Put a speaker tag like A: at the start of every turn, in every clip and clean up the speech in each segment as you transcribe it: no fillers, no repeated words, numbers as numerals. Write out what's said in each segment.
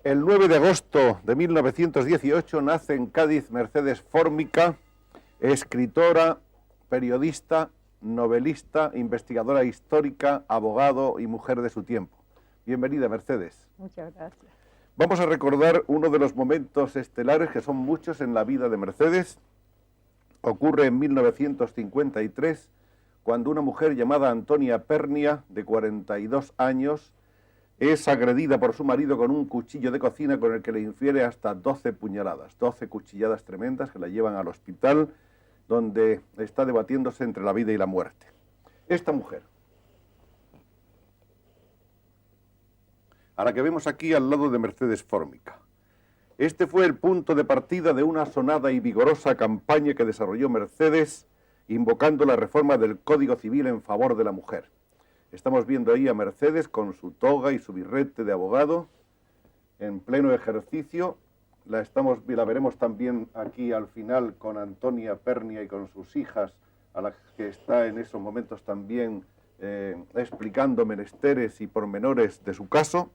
A: El 9 de agosto de 1918 nace en Cádiz Mercedes Fórmica, escritora, periodista, novelista, investigadora histórica, abogado y mujer de su tiempo. Bienvenida, Mercedes.
B: Muchas gracias.
A: Vamos a recordar uno de los momentos estelares, que son muchos en la vida de Mercedes. Ocurre en 1953, cuando una mujer llamada Antonia Pernia, de 42 años, es agredida por su marido con un cuchillo de cocina con el que le infiere hasta 12 puñaladas, 12 cuchilladas tremendas que la llevan al hospital, donde está debatiéndose entre la vida y la muerte. Esta mujer, a la que vemos aquí al lado de Mercedes Fórmica. Este fue el punto de partida de una sonada y vigorosa campaña que desarrolló Mercedes, invocando la reforma del Código Civil en favor de la mujer. Estamos viendo ahí a Mercedes con su toga y su birrete de abogado, en pleno ejercicio. La veremos también aquí al final con Antonia Pernia y con sus hijas, a las que está en esos momentos también explicando menesteres y pormenores de su caso.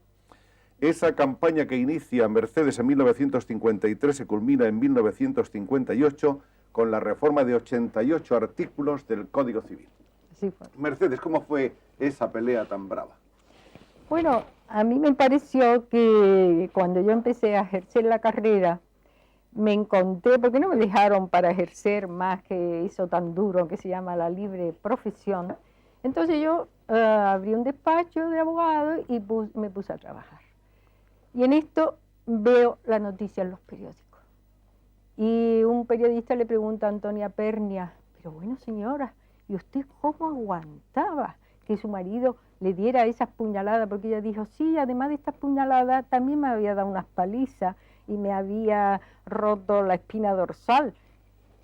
A: Esa campaña que inicia Mercedes en 1953 se culmina en 1958 con la reforma de 88 artículos del Código Civil.
B: Sí, fue.
A: Mercedes, ¿cómo fue esa pelea tan brava?
B: Bueno, a mí me pareció que cuando yo empecé a ejercer la carrera, me encontré, porque no me dejaron para ejercer más que eso tan duro que se llama la libre profesión. Entonces yo abrí un despacho de abogado y me puse a trabajar. Y en esto veo la noticia en los periódicos. Y un periodista le pregunta a Antonia Pernia, pero bueno señora, ¿y usted cómo aguantaba que su marido le diera esas puñaladas? Porque ella dijo, sí, además de estas puñaladas, también me había dado unas palizas y me había roto la espina dorsal.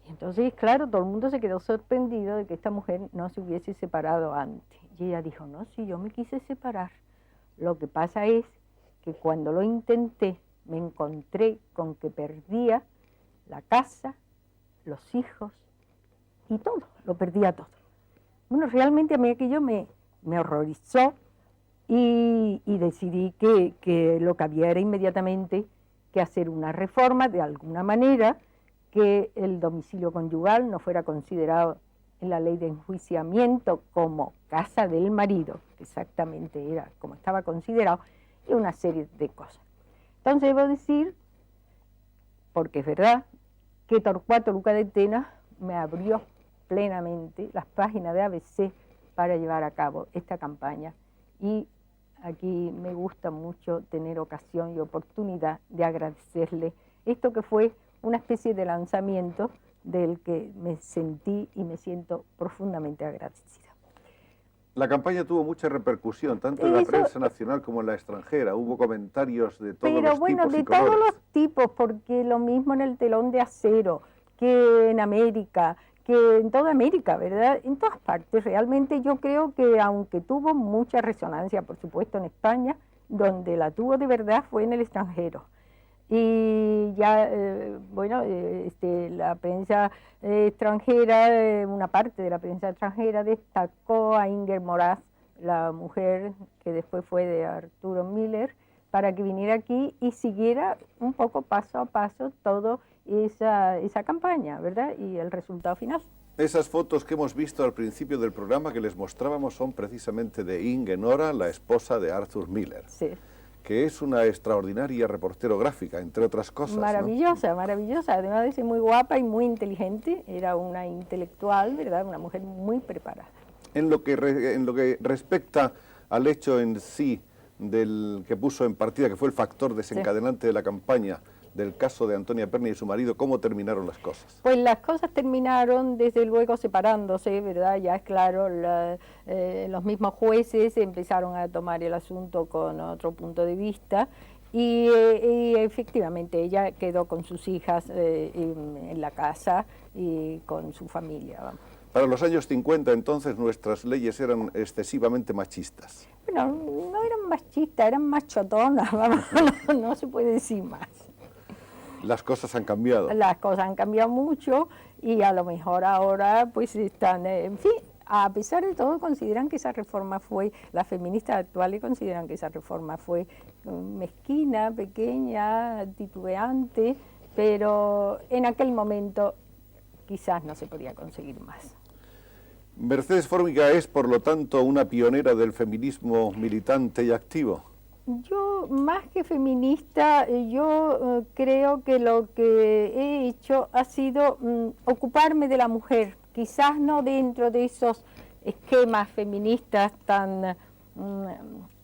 B: Y entonces, claro, todo el mundo se quedó sorprendido de que esta mujer no se hubiese separado antes. Y ella dijo, no, sí, yo me quise separar. Lo que pasa es que cuando lo intenté, me encontré con que perdía la casa, los hijos y todo, lo perdía todo. Bueno, realmente a mí aquello me horrorizó y decidí que lo que había era inmediatamente que hacer una reforma de alguna manera, que el domicilio conyugal no fuera considerado en la ley de enjuiciamiento como casa del marido, que exactamente era como estaba considerado, y una serie de cosas. Entonces debo decir, porque es verdad, que Torcuato Luca de Tena me abrió plenamente las páginas de ABC para llevar a cabo esta campaña, y aquí me gusta mucho tener ocasión y oportunidad de agradecerle esto, que fue una especie de lanzamiento del que me sentí y me siento profundamente agradecida.
A: La campaña tuvo mucha repercusión, tanto en la prensa nacional como en la extranjera. Hubo comentarios de todos los tipos y colores.
B: Pero bueno, de todos los tipos, porque lo mismo en el Telón de Acero, que en América, que en toda América, ¿verdad? En todas partes. Realmente yo creo que aunque tuvo mucha resonancia, por supuesto, en España, donde la tuvo de verdad fue en el extranjero. Y ya, bueno, la prensa extranjera, una parte de la prensa extranjera destacó a Inger Moraz, la mujer que después fue de Arturo Miller, para que viniera aquí y siguiera un poco paso a paso toda esa campaña, ¿verdad? Y el resultado final.
A: Esas fotos que hemos visto al principio del programa que les mostrábamos son precisamente de Inge Nora, la esposa de Arthur Miller.
B: Sí.
A: Que es una extraordinaria reportero gráfica, entre otras cosas.
B: Maravillosa,
A: ¿no?
B: Maravillosa, además de ser muy guapa y muy inteligente, era una intelectual, ¿verdad? Una mujer muy preparada.
A: En lo que respecta al hecho en sí del que puso en partida, que fue el factor desencadenante de la campaña, del caso de Antonia Pernia y su marido, ¿cómo terminaron las cosas?
B: Pues las cosas terminaron desde luego separándose, ¿verdad? Ya es claro, los mismos jueces empezaron a tomar el asunto con otro punto de vista y efectivamente ella quedó con sus hijas en la casa y con su familia, vamos.
A: Para los años 50 entonces nuestras leyes eran excesivamente machistas.
B: Bueno, no eran machistas, eran más chotonas, vamos, no se puede decir más.
A: Las cosas han cambiado.
B: Las cosas han cambiado mucho y a lo mejor ahora pues están, en fin, a pesar de todo consideran que esa reforma fue, las feministas actuales consideran que esa reforma fue mezquina, pequeña, titubeante, pero en aquel momento quizás no se podía conseguir más.
A: Mercedes Formica es, por lo tanto, una pionera del feminismo militante y activo.
B: Yo, más que feminista, yo creo que lo que he hecho ha sido ocuparme de la mujer, quizás no dentro de esos esquemas feministas tan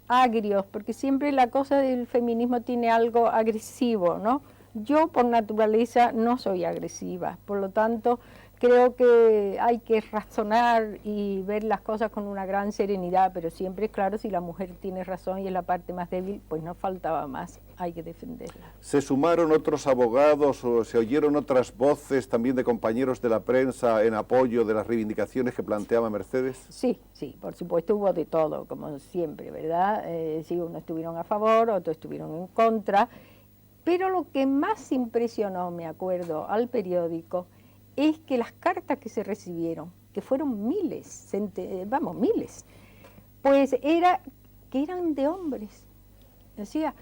B: agrios, porque siempre la cosa del feminismo tiene algo agresivo, ¿no? Yo por naturaleza no soy agresiva, por lo tanto creo que hay que razonar y ver las cosas con una gran serenidad, pero siempre es claro, si la mujer tiene razón y es la parte más débil, pues no faltaba más, hay que defenderla.
A: ¿Se sumaron otros abogados o se oyeron otras voces también de compañeros de la prensa en apoyo de las reivindicaciones que planteaba Mercedes?
B: Sí, sí, por supuesto hubo de todo, como siempre, ¿verdad? Sí, unos estuvieron a favor, otros estuvieron en contra, pero lo que más impresionó, me acuerdo, al periódico, es que las cartas que se recibieron, que fueron miles, miles, pues que eran de hombres, o sea,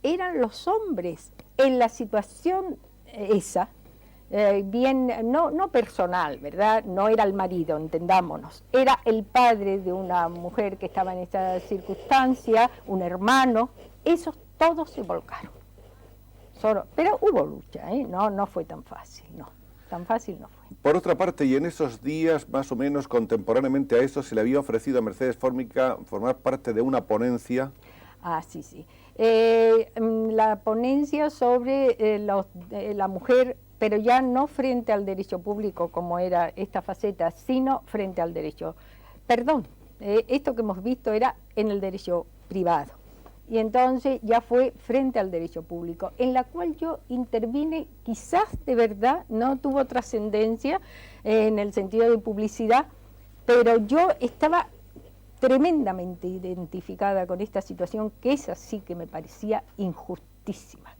B: eran los hombres en la situación esa, bien, no personal, ¿verdad? No era el marido, entendámonos, era el padre de una mujer que estaba en esta circunstancia, un hermano, esos todos se volcaron. Pero hubo lucha, no fue tan fácil, no. Tan fácil no fue.
A: Por otra parte, y en esos días, más o menos contemporáneamente a eso, se le había ofrecido a Mercedes Formica formar parte de una ponencia.
B: Ah, sí, sí. La ponencia sobre la mujer, pero ya no frente al derecho público, como era esta faceta, sino frente al derecho. Perdón, esto que hemos visto era en el derecho privado. Y entonces ya fue frente al derecho público, en la cual yo intervine, quizás de verdad no tuvo trascendencia en el sentido de publicidad, pero yo estaba tremendamente identificada con esta situación, que es así que me parecía injustísima,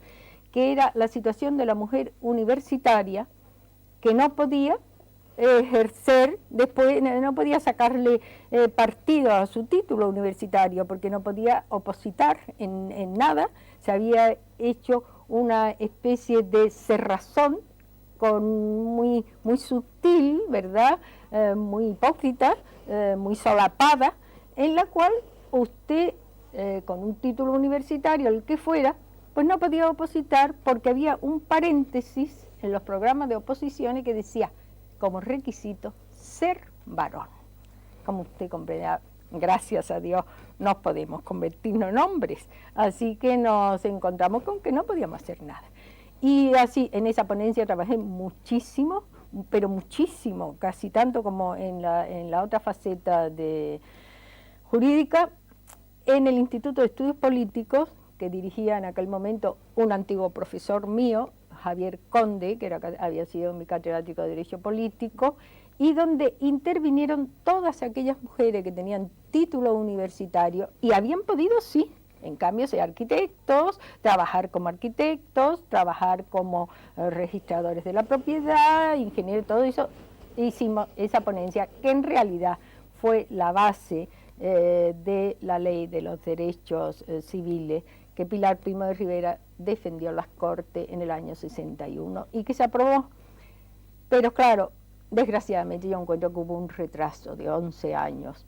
B: que era la situación de la mujer universitaria que no podía ejercer, después no podía sacarle partido a su título universitario porque no podía opositar en nada, se había hecho una especie de cerrazón muy sutil, ¿verdad? Muy hipócrita, muy solapada, en la cual usted con un título universitario, el que fuera, pues no podía opositar porque había un paréntesis en los programas de oposiciones que decía como requisito ser varón. Como usted comprenderá, gracias a Dios nos podemos convertirnos en hombres, así que nos encontramos con que no podíamos hacer nada. Y así, en esa ponencia trabajé muchísimo, pero muchísimo, casi tanto como en la otra faceta de jurídica, en el Instituto de Estudios Políticos, que dirigía en aquel momento un antiguo profesor mío, Javier Conde, que había sido mi catedrático de Derecho Político, y donde intervinieron todas aquellas mujeres que tenían título universitario y habían podido, sí, en cambio, ser arquitectos, trabajar como arquitectos, trabajar como registradores de la propiedad, ingenieros, todo eso. Hicimos esa ponencia que en realidad fue la base de la ley de los derechos civiles que Pilar Primo de Rivera defendió en las Cortes en el año 61 y que se aprobó. Pero claro, desgraciadamente yo encuentro que hubo un retraso de 11 años,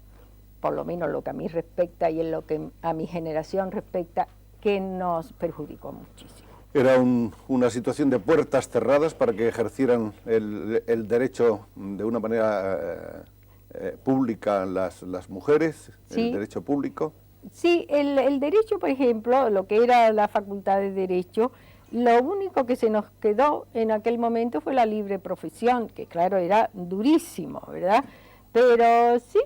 B: por lo menos lo que a mí respecta y en lo que a mi generación respecta, que nos perjudicó muchísimo.
A: Era una situación de puertas cerradas para que ejercieran el derecho de una manera pública las mujeres, sí. El derecho público.
B: Sí, el derecho, por ejemplo, lo que era la facultad de Derecho, lo único que se nos quedó en aquel momento fue la libre profesión, que claro, era durísimo, ¿verdad? Pero sí,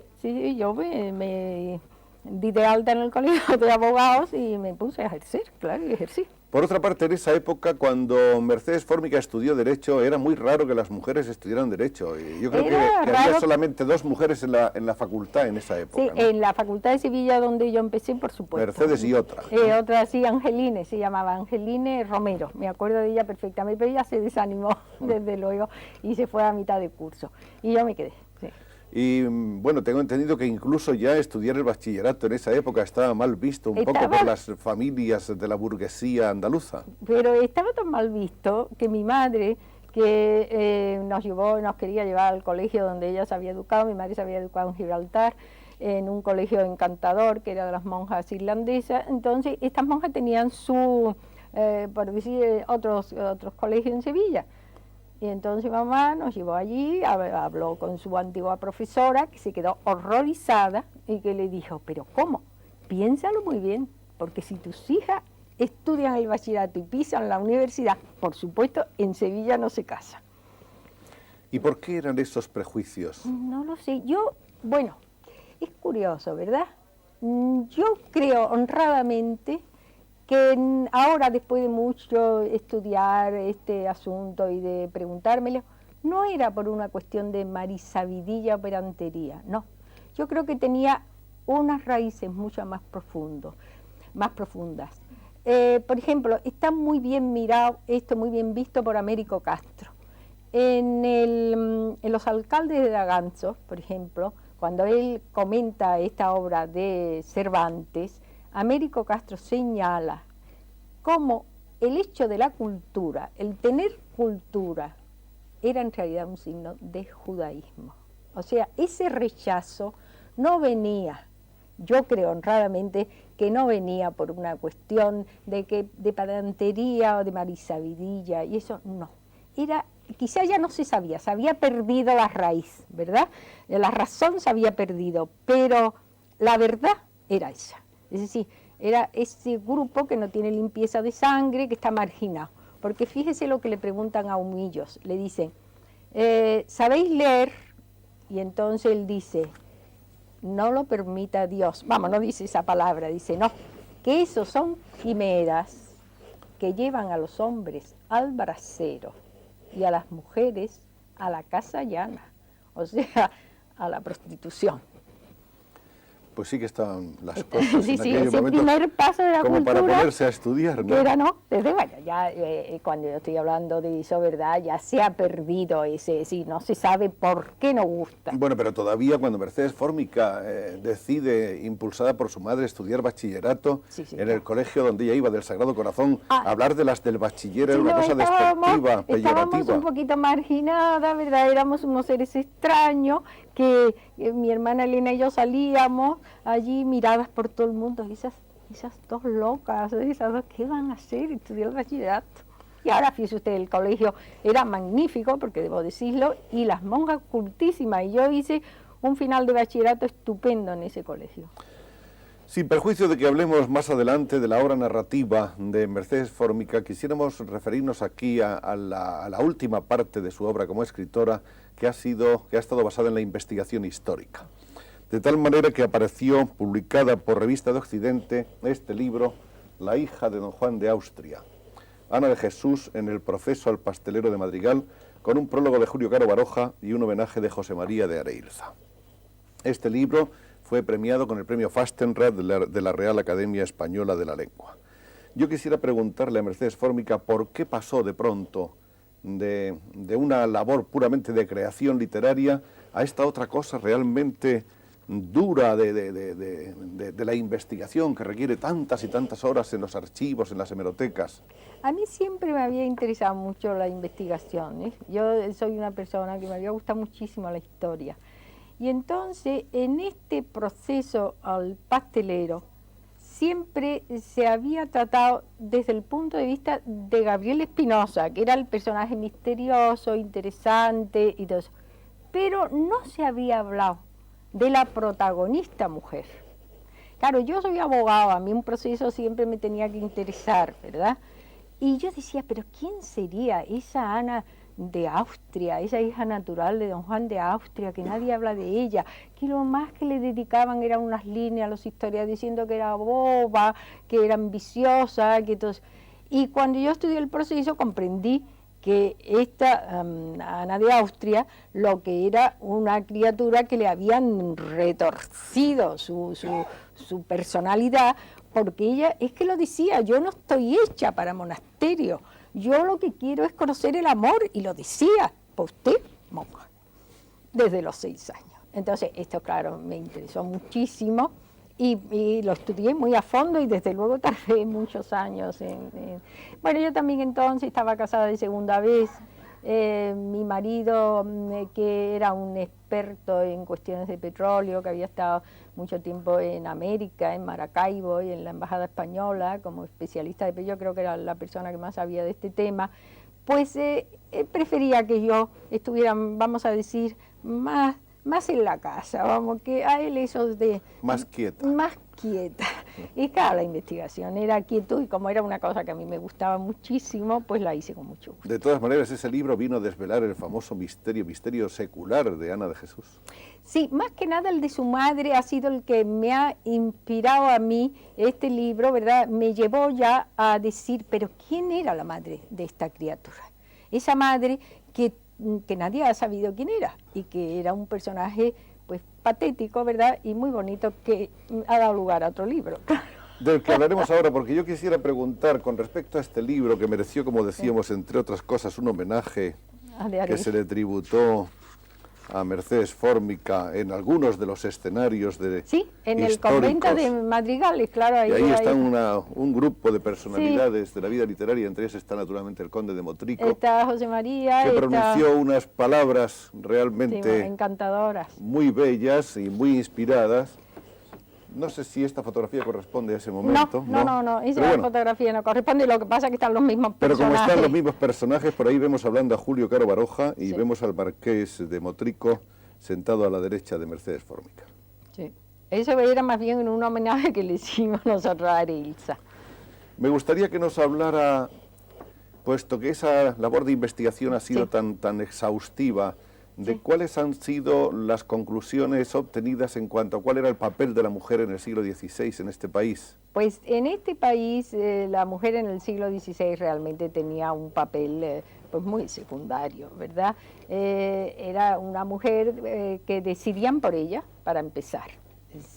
B: yo me di de alta en el colegio de abogados y me puse a ejercer, claro, y ejercí.
A: Por otra parte, en esa época, cuando Mercedes Formica estudió Derecho, era muy raro que las mujeres estudiaran Derecho. Yo creo que había solamente 2 mujeres en la facultad en esa época.
B: Sí, ¿no? En la Facultad de Sevilla, donde yo empecé, por supuesto.
A: Mercedes y otra.
B: Otra, sí, Angeline, se llamaba Angeline Romero. Me acuerdo de ella perfectamente, pero ella se desanimó, desde luego, y se fue a mitad de curso. Y yo me quedé, sí.
A: Y bueno, tengo entendido que incluso ya estudiar el bachillerato en esa época estaba mal visto un poco por las familias de la burguesía andaluza.
B: Pero estaba tan mal visto que mi madre, que nos quería llevar al colegio donde ella se había educado, mi madre se había educado en Gibraltar, en un colegio encantador que era de las monjas irlandesas. Entonces estas monjas tenían por decir, otros colegios en Sevilla. Y entonces mamá nos llevó allí, habló con su antigua profesora, que se quedó horrorizada y que le dijo, pero ¿cómo? Piénsalo muy bien, porque si tus hijas estudian el bachillerato y pisan la universidad, por supuesto, en Sevilla no se casan.
A: ¿Y por qué eran esos prejuicios?
B: No lo sé. Bueno, es curioso, ¿verdad? Yo creo honradamente que ahora, después de mucho estudiar este asunto y de preguntármelo, no era por una cuestión de marisabidilla o pedantería, no. Yo creo que tenía unas raíces mucho más profundas. Por ejemplo, está muy bien mirado, esto muy bien visto por Américo Castro. En Los alcaldes de Daganzo, por ejemplo, cuando él comenta esta obra de Cervantes, Américo Castro señala cómo el hecho de la cultura, el tener cultura, era en realidad un signo de judaísmo. O sea, ese rechazo no venía, yo creo honradamente que no venía por una cuestión de pedantería o de marisabidilla, y eso no. Quizá ya no se sabía, se había perdido la raíz, ¿verdad? La razón se había perdido, pero la verdad era esa. Es decir, era ese grupo que no tiene limpieza de sangre, que está marginado. Porque fíjese lo que le preguntan a Humillos, le dicen, ¿sabéis leer? Y entonces él dice, no lo permita Dios. Vamos, no dice esa palabra, dice, no, que esos son quimeras que llevan a los hombres al brasero y a las mujeres a la casa llana, o sea, a la prostitución.
A: Pues sí que estaban las cosas
B: sí,
A: en
B: sí,
A: aquel
B: ese
A: momento
B: primer paso de la
A: como
B: cultura,
A: para ponerse a estudiar, ¿no?
B: Era, ¿no? Desde, bueno, ya cuando yo estoy hablando de eso, ¿verdad? Ya se ha perdido sí, no se sabe por qué no gusta.
A: Bueno, pero todavía cuando Mercedes Fórmica decide, impulsada por su madre, estudiar bachillerato en el colegio donde ella iba, del Sagrado Corazón, hablar de las del bachiller era una cosa despectiva, peyorativa.
B: Estábamos un poquito marginadas, ¿verdad? Éramos unos seres extraños que mi hermana Elena y yo salíamos allí miradas por todo el mundo, esas dos locas, esas dos, ¿qué van a hacer? Estudiar el bachillerato. Y ahora, fíjese usted, el colegio era magnífico, porque debo decirlo, y las monjas cultísimas, y yo hice un final de bachillerato estupendo en ese colegio.
A: Sin perjuicio de que hablemos más adelante de la obra narrativa de Mercedes Fórmica, quisiéramos referirnos aquí a la última parte de su obra como escritora, que ha estado basada en la investigación histórica. De tal manera que apareció publicada por Revista de Occidente este libro, La hija de don Juan de Austria, Ana de Jesús en el proceso al pastelero de Madrigal, con un prólogo de Julio Caro Baroja y un homenaje de José María de Areilza. Este libro fue premiado con el premio Fastenrath de la Real Academia Española de la Lengua. Yo quisiera preguntarle a Mercedes Fórmica por qué pasó de pronto de una labor puramente de creación literaria a esta otra cosa realmente dura de la investigación que requiere tantas y tantas horas en los archivos, en las hemerotecas.
B: A mí siempre me había interesado mucho la investigación, ¿eh? Yo soy una persona que me había gustado muchísimo la historia. Y entonces, en este proceso al pastelero, siempre se había tratado desde el punto de vista de Gabriel Espinosa, que era el personaje misterioso, interesante y todo eso. Pero no se había hablado de la protagonista mujer. Claro, yo soy abogado, a mí un proceso siempre me tenía que interesar, ¿verdad? Y yo decía, pero ¿quién sería esa Ana de Austria, esa hija natural de don Juan de Austria, que nadie habla de ella, que lo más que le dedicaban eran unas líneas a los historiadores diciendo que era boba, que era ambiciosa, que todo. Y cuando yo estudié el proceso comprendí que esta Ana de Austria lo que era una criatura que le habían retorcido su personalidad, porque ella es que lo decía, yo no estoy hecha para monasterio, yo lo que quiero es conocer el amor, y lo decía, para usted, monja, desde los 6 años. Entonces, esto, claro, me interesó muchísimo y lo estudié muy a fondo y desde luego tardé muchos años Bueno, yo también entonces estaba casada de segunda vez. Mi marido, que era un experto en cuestiones de petróleo, que había estado mucho tiempo en América, en Maracaibo y en la Embajada Española como especialista de petróleo, yo creo que era la persona que más sabía de este tema, pues prefería que yo estuviera, vamos a decir, más en la casa, vamos, que a él eso de...
A: Más quieta.
B: Más quieta. Y claro, la investigación era quietud y como era una cosa que a mí me gustaba muchísimo, pues la hice con mucho gusto.
A: De todas maneras, ese libro vino a desvelar el famoso misterio secular de Ana de Jesús.
B: Sí, más que nada el de su madre ha sido el que me ha inspirado a mí, este libro, ¿verdad? Me llevó ya a decir, pero ¿quién era la madre de esta criatura? Esa madre que nadie ha sabido quién era y que era un personaje pues patético, ¿verdad? Y muy bonito, que ha dado lugar a otro libro.
A: Del que hablaremos ahora, porque yo quisiera preguntar con respecto a este libro que mereció, como decíamos, entre otras cosas, un homenaje que se le tributó a Mercedes Fórmica en algunos de los escenarios de
B: sí, en el convento de Madrigales, claro.
A: Y ahí está un grupo de personalidades sí, de la vida literaria, entre ellas está naturalmente el conde de Motrico.
B: Está José María.
A: Que pronunció unas palabras realmente
B: sí, encantadoras,
A: muy bellas y muy inspiradas. No sé si esta fotografía corresponde a ese momento.
B: No, esa fotografía no corresponde, lo que pasa es que están los mismos personajes.
A: Pero como están los mismos personajes, por ahí vemos hablando a Julio Caro Baroja y sí, vemos al marqués de Motrico sentado a la derecha de Mercedes Fórmica.
B: Sí, eso era más bien un homenaje que le hicimos nosotros a Arilsa.
A: Me gustaría que nos hablara, puesto que esa labor de investigación ha sido sí, tan exhaustiva, de cuáles han sido las conclusiones obtenidas en cuanto a cuál era el papel de la mujer en el siglo XVI en este país.
B: Pues en este país la mujer en el siglo XVI realmente tenía un papel pues muy secundario, ¿verdad? Era una mujer que decidían por ella, para empezar.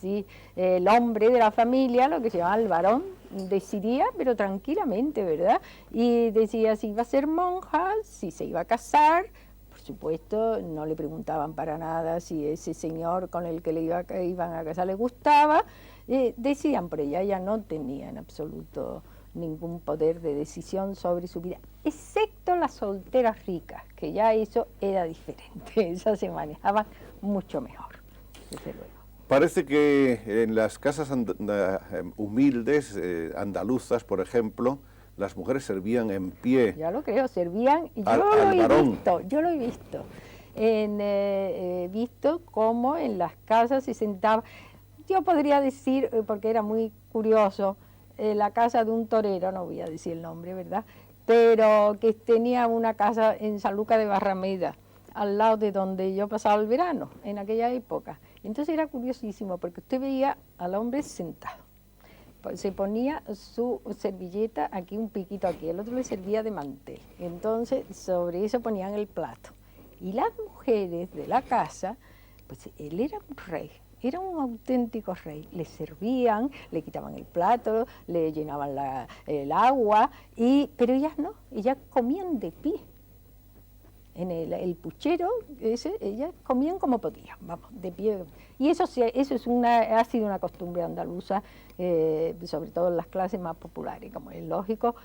B: ¿Sí? El hombre de la familia, lo que se llama el varón, decidía, pero tranquilamente, ¿verdad? Y decía si iba a ser monja, si se iba a casar. Por supuesto, no le preguntaban para nada si ese señor con el que iban a casar le gustaba. Decían por ella no tenía en absoluto ningún poder de decisión sobre su vida, excepto las solteras ricas, que ya eso era diferente, esas se manejaban mucho mejor, desde luego.
A: Parece que en las casas humildes, andaluzas, por ejemplo, las mujeres servían en pie.
B: Ya lo creo, servían, y yo lo he visto. He visto cómo en las casas se sentaba. Yo podría decir, porque era muy curioso, la casa de un torero, no voy a decir el nombre, ¿verdad?, pero que tenía una casa en San Lucas de Barrameda, al lado de donde yo pasaba el verano, en aquella época. Entonces era curiosísimo, porque usted veía al hombre sentado. Se ponía su servilleta aquí, un piquito aquí, el otro le servía de mantel. Entonces, sobre eso ponían el plato. Y las mujeres de la casa, pues él era un rey, era un auténtico rey. Le servían, le quitaban el plato, le llenaban el agua, pero ellas no, ellas comían de pie. En el puchero, ellas comían como podían, vamos, de pie. Y eso ha sido una costumbre andaluza, sobre todo en las clases más populares, como es lógico,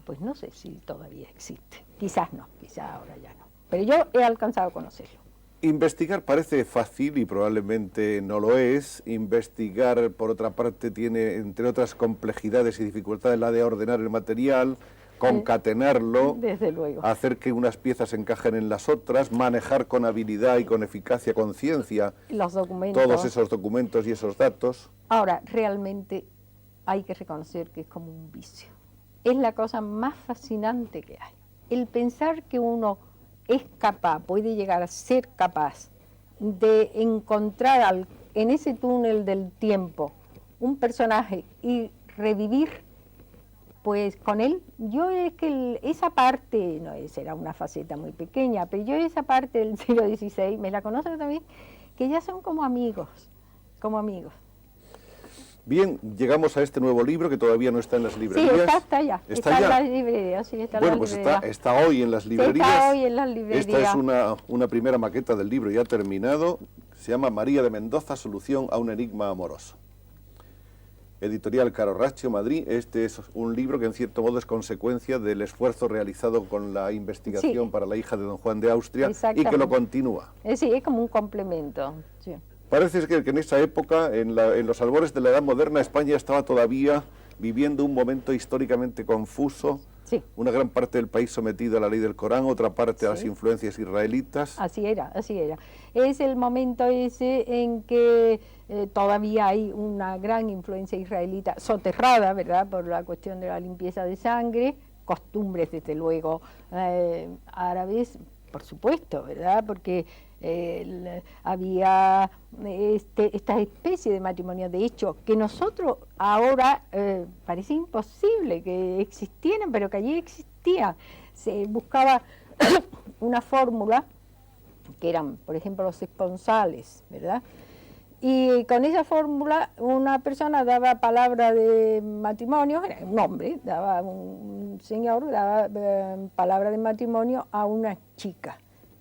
B: pues no sé si todavía existe. Quizás no, quizás ahora ya no. Pero yo he alcanzado a conocerlo.
A: Investigar parece fácil y probablemente no lo es. Investigar, por otra parte, tiene, entre otras complejidades y dificultades, la de ordenar el material, concatenarlo,
B: desde luego,
A: hacer que unas piezas encajen en las otras, manejar con habilidad y con eficacia, con ciencia,
B: los documentos,
A: todos esos documentos y esos datos.
B: Ahora, realmente hay que reconocer que es como un vicio. Es la cosa más fascinante que hay. El pensar que uno es capaz, puede llegar a ser capaz de encontrar en ese túnel del tiempo un personaje y revivir pues con él. Yo es que esa parte, no será una faceta muy pequeña, pero yo esa parte del siglo XVI, me la conozco también, que ya son como amigos, como amigos.
A: Bien, llegamos a este nuevo libro que todavía no está en las librerías.
B: Sí, está ya. Está en las librerías, sí, está en las librerías.
A: Pues está hoy en las librerías.
B: Sí, está hoy en las librerías.
A: Esta es una primera maqueta del libro ya terminado. Se llama María de Mendoza, solución a un enigma amoroso. Editorial Carorraccio, Madrid. Este es un libro que en cierto modo es consecuencia del esfuerzo realizado con la investigación
B: Sí,
A: para la hija de don Juan de Austria y que lo continúa.
B: Sí, es como un complemento. Sí.
A: Parece que en esa época, en los albores de la Edad Moderna, España estaba todavía viviendo un momento históricamente confuso.
B: Sí.
A: Una gran parte del país sometida a la ley del Corán, otra parte a las influencias israelitas.
B: Así era, así era. Es el momento ese en que todavía hay una gran influencia israelita, soterrada, ¿verdad?, por la cuestión de la limpieza de sangre, costumbres, desde luego, árabes, por supuesto, ¿verdad?, porque había esta especie de matrimonio, de hecho, que nosotros ahora parece imposible que existieran, pero que allí existían. Se buscaba una fórmula, que eran, por ejemplo, los esponsales, ¿verdad? Y con esa fórmula una persona daba palabra de matrimonio, era un hombre, daba un señor, daba palabra de matrimonio a una chica.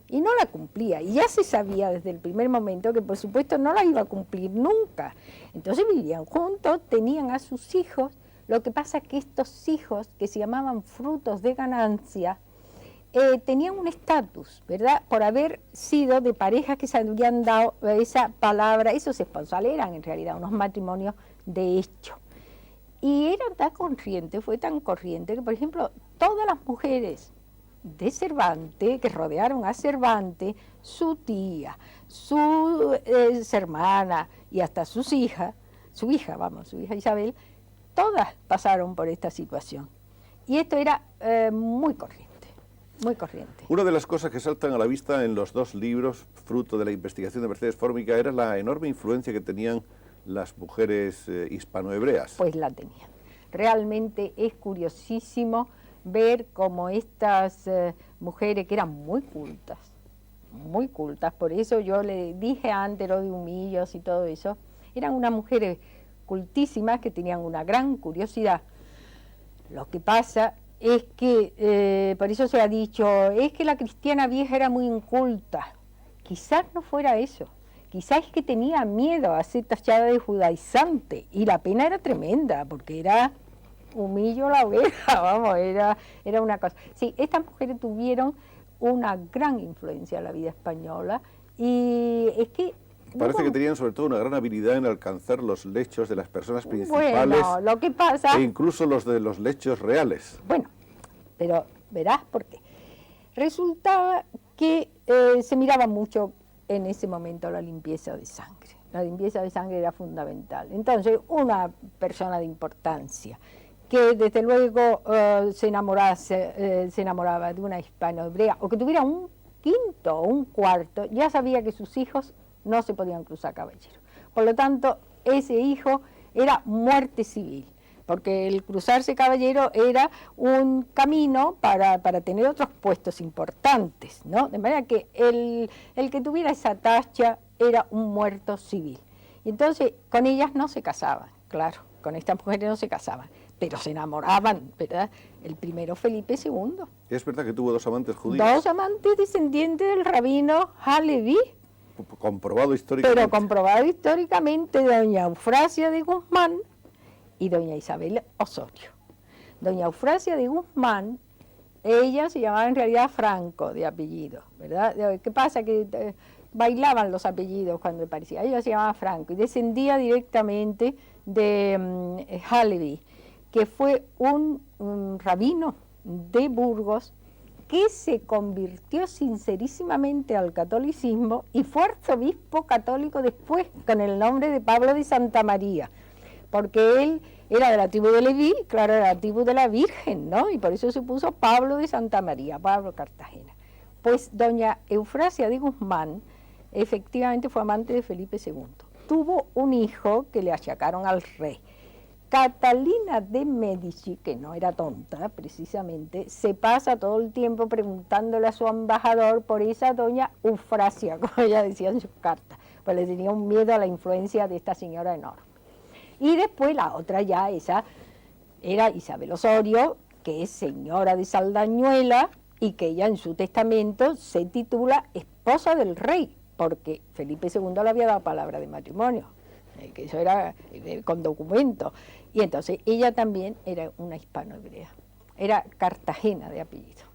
B: Y no la cumplía, y ya se sabía desde el primer momento que por supuesto no la iba a cumplir nunca. Entonces vivían juntos, tenían a sus hijos, lo que pasa es que estos hijos, que se llamaban frutos de ganancia, tenían un estatus, ¿verdad?, por haber sido de parejas que se habían dado esa palabra, esos esponsales eran en realidad unos matrimonios de hecho. Y era tan corriente, fue tan corriente que, por ejemplo, todas las mujeres de Cervantes, que rodearon a Cervantes, su tía, su hermana y hasta su hija Isabel, todas pasaron por esta situación. Y esto era muy corriente, muy corriente.
A: Una de las cosas que saltan a la vista en los dos libros, fruto de la investigación de Mercedes Fórmica, era la enorme influencia que tenían las mujeres hispanohebreas.
B: Pues la tenían. Realmente es curiosísimo ver cómo estas mujeres, que eran muy cultas, por eso yo le dije antes lo de humillos y todo eso, eran unas mujeres cultísimas que tenían una gran curiosidad. Lo que pasa es que, por eso se ha dicho, es que la cristiana vieja era muy inculta. Quizás no fuera eso, quizás es que tenía miedo a ser tachada de judaizante, y la pena era tremenda, porque era humillo la oveja, vamos, era una cosa. Sí, estas mujeres tuvieron una gran influencia en la vida española, y es que...
A: Parece que tenían sobre todo una gran habilidad en alcanzar los lechos de las personas principales,
B: bueno, lo que pasa,
A: e incluso los de los lechos reales.
B: Bueno, pero verás por qué. Resultaba que se miraba mucho en ese momento la limpieza de sangre. La limpieza de sangre era fundamental. Entonces, una persona de importancia que desde luego se enamoraba de una hispano-hebrea, o que tuviera un quinto o un cuarto, ya sabía que sus hijos no se podían cruzar caballero. Por lo tanto, ese hijo era muerte civil, porque el cruzarse caballero era un camino para tener otros puestos importantes, ¿no? De manera que el que tuviera esa tacha era un muerto civil. Y entonces con ellas no se casaban, claro, con estas mujeres no se casaban, pero se enamoraban, ¿verdad? El primero, Felipe II.
A: Es verdad que tuvo dos amantes judíos.
B: Dos amantes descendientes del rabino Halevi.
A: Comprobado históricamente.
B: Pero comprobado históricamente, doña Eufrasia de Guzmán y doña Isabel Osorio. Doña Eufrasia de Guzmán, ella se llamaba en realidad Franco de apellido, ¿verdad? ¿Qué pasa? Que bailaban los apellidos cuando aparecía. Ella se llamaba Franco y descendía directamente de Halevi, que fue un rabino de Burgos que se convirtió sincerísimamente al catolicismo y fue arzobispo católico después, con el nombre de Pablo de Santa María, porque él era de la tribu de Leví, claro, era de la tribu de la Virgen, ¿no? Y por eso se puso Pablo de Santa María, Pablo Cartagena. Pues doña Eufrasia de Guzmán efectivamente fue amante de Felipe II. Tuvo un hijo que le achacaron al rey. Catalina de Medici, que no era tonta precisamente, se pasa todo el tiempo preguntándole a su embajador por esa doña Eufrasia, como ella decía en sus cartas, pues le tenía un miedo a la influencia de esta señora enorme. Y después la otra ya, esa era Isabel Osorio, que es señora de Saldañuela y que ella en su testamento se titula esposa del rey, porque Felipe II le había dado palabra de matrimonio, que eso era con documento. Y entonces ella también era una hispano-hebrea, era Cartagena de apellido.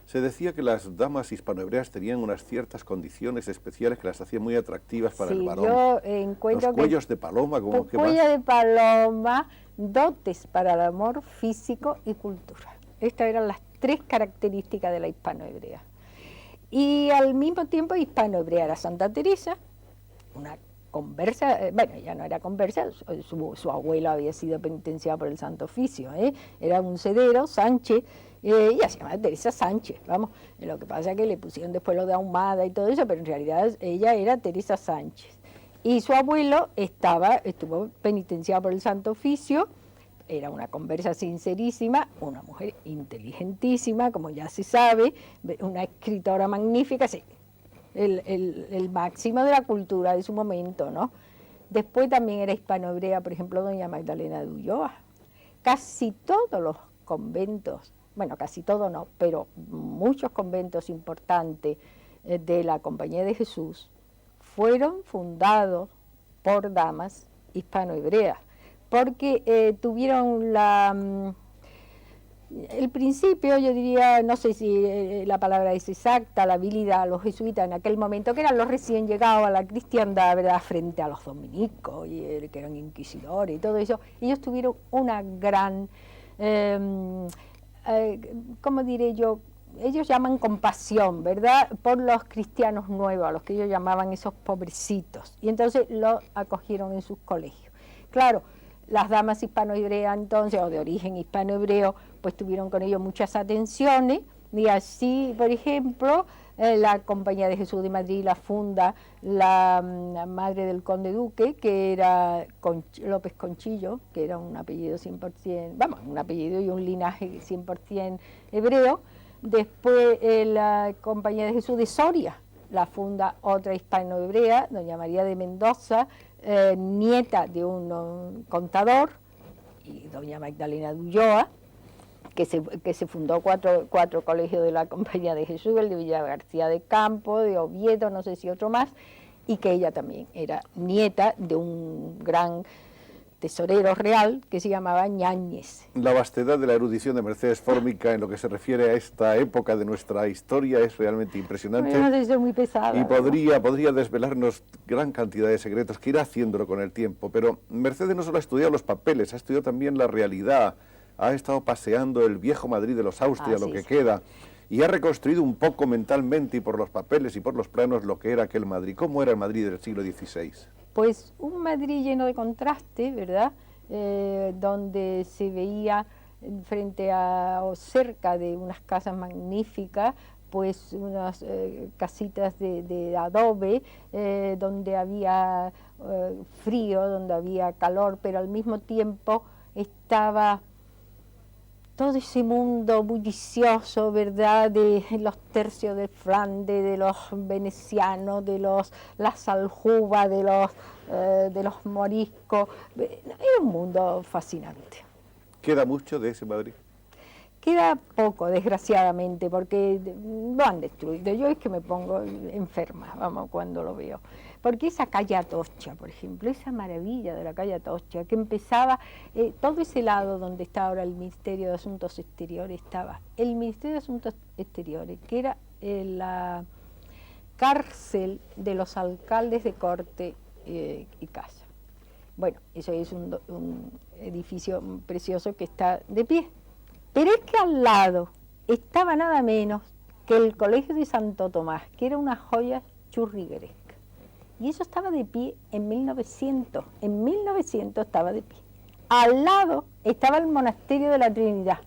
A: Se decía que las damas hispanohebreas tenían unas ciertas condiciones especiales que las hacían muy atractivas para el varón.
B: Yo encuentro
A: los cuellos de paloma, como que
B: cuello de paloma, dotes para el amor físico y cultura. Estas eran las tres características de la hispano-hebrea. Y al mismo tiempo hispano-hebrea era Santa Teresa, una conversa, bueno, ya no era conversa, su abuelo había sido penitenciado por el Santo Oficio, era un cedero, Sánchez, ella se llama Teresa Sánchez, vamos, lo que pasa es que le pusieron después lo de Ahumada y todo eso, pero en realidad ella era Teresa Sánchez. Y su abuelo estuvo penitenciado por el Santo Oficio, era una conversa sincerísima, una mujer inteligentísima, como ya se sabe, una escritora magnífica, sí, el máximo de la cultura de su momento, ¿no? Después también era hispano-hebrea, por ejemplo, doña Magdalena de Ulloa. Casi todos los conventos, bueno, casi todos no, pero muchos conventos importantes de la Compañía de Jesús fueron fundados por damas hispano-hebreas, porque tuvieron el principio, yo diría, no sé si la palabra es exacta, la habilidad, los jesuitas en aquel momento, que eran los recién llegados a la cristiandad, ¿verdad?, frente a los dominicos, que eran inquisidores y todo eso, ellos tuvieron una gran, ¿cómo diré yo?, ellos llaman compasión, ¿verdad?, por los cristianos nuevos, a los que ellos llamaban esos pobrecitos, y entonces los acogieron en sus colegios. Claro, las damas hispano-hebreas entonces, o de origen hispano-hebreo, pues tuvieron con ellos muchas atenciones, y así, por ejemplo, la Compañía de Jesús de Madrid la funda la madre del conde duque, que era López Conchillo, que era un apellido 100%, vamos, un apellido y un linaje 100% hebreo. Después la Compañía de Jesús de Soria la funda otra hispano-hebrea, doña María de Mendoza, nieta de un contador, y doña Magdalena de Ulloa, que se fundó cuatro colegios de la Compañía de Jesús, el de Villa García de Campo, de Oviedo, no sé si otro más, y que ella también era nieta de un gran tesorero real que se llamaba Ñáñez.
A: La vastedad de la erudición de Mercedes Fórmica en lo que se refiere a esta época de nuestra historia es realmente impresionante.
B: Bueno, no sé, soy muy pesada,
A: y podría desvelarnos gran cantidad de secretos, que irá haciéndolo con el tiempo. Pero Mercedes no solo ha estudiado los papeles, ha estudiado también la realidad, ha estado paseando el viejo Madrid de los Austrias, lo que queda, y ha reconstruido un poco mentalmente y por los papeles y por los planos lo que era aquel Madrid. ¿Cómo era el Madrid del siglo XVI?
B: Pues un Madrid lleno de contraste, ¿verdad?, donde se veía frente a o cerca de unas casas magníficas, pues unas casitas de adobe, donde había frío, donde había calor, pero al mismo tiempo estaba todo ese mundo bullicioso, ¿verdad?, de los tercios de Flandes, de los venecianos, de las aljubas, de los moriscos. Era un mundo fascinante.
A: ¿Queda mucho de ese Madrid?
B: Queda poco, desgraciadamente, porque lo han destruido. Yo es que me pongo enferma, vamos, cuando lo veo. Porque esa calle Atocha, por ejemplo, esa maravilla de la calle Atocha, que empezaba, todo ese lado donde está ahora el Ministerio de Asuntos Exteriores, estaba el Ministerio de Asuntos Exteriores, que era la cárcel de los alcaldes de corte y casa. Bueno, eso es un edificio precioso que está de pie. Pero es que al lado estaba nada menos que el Colegio de Santo Tomás, que era una joya churrigueresca. Y eso estaba de pie en 1900. En 1900 estaba de pie. Al lado estaba el Monasterio de la Trinidad,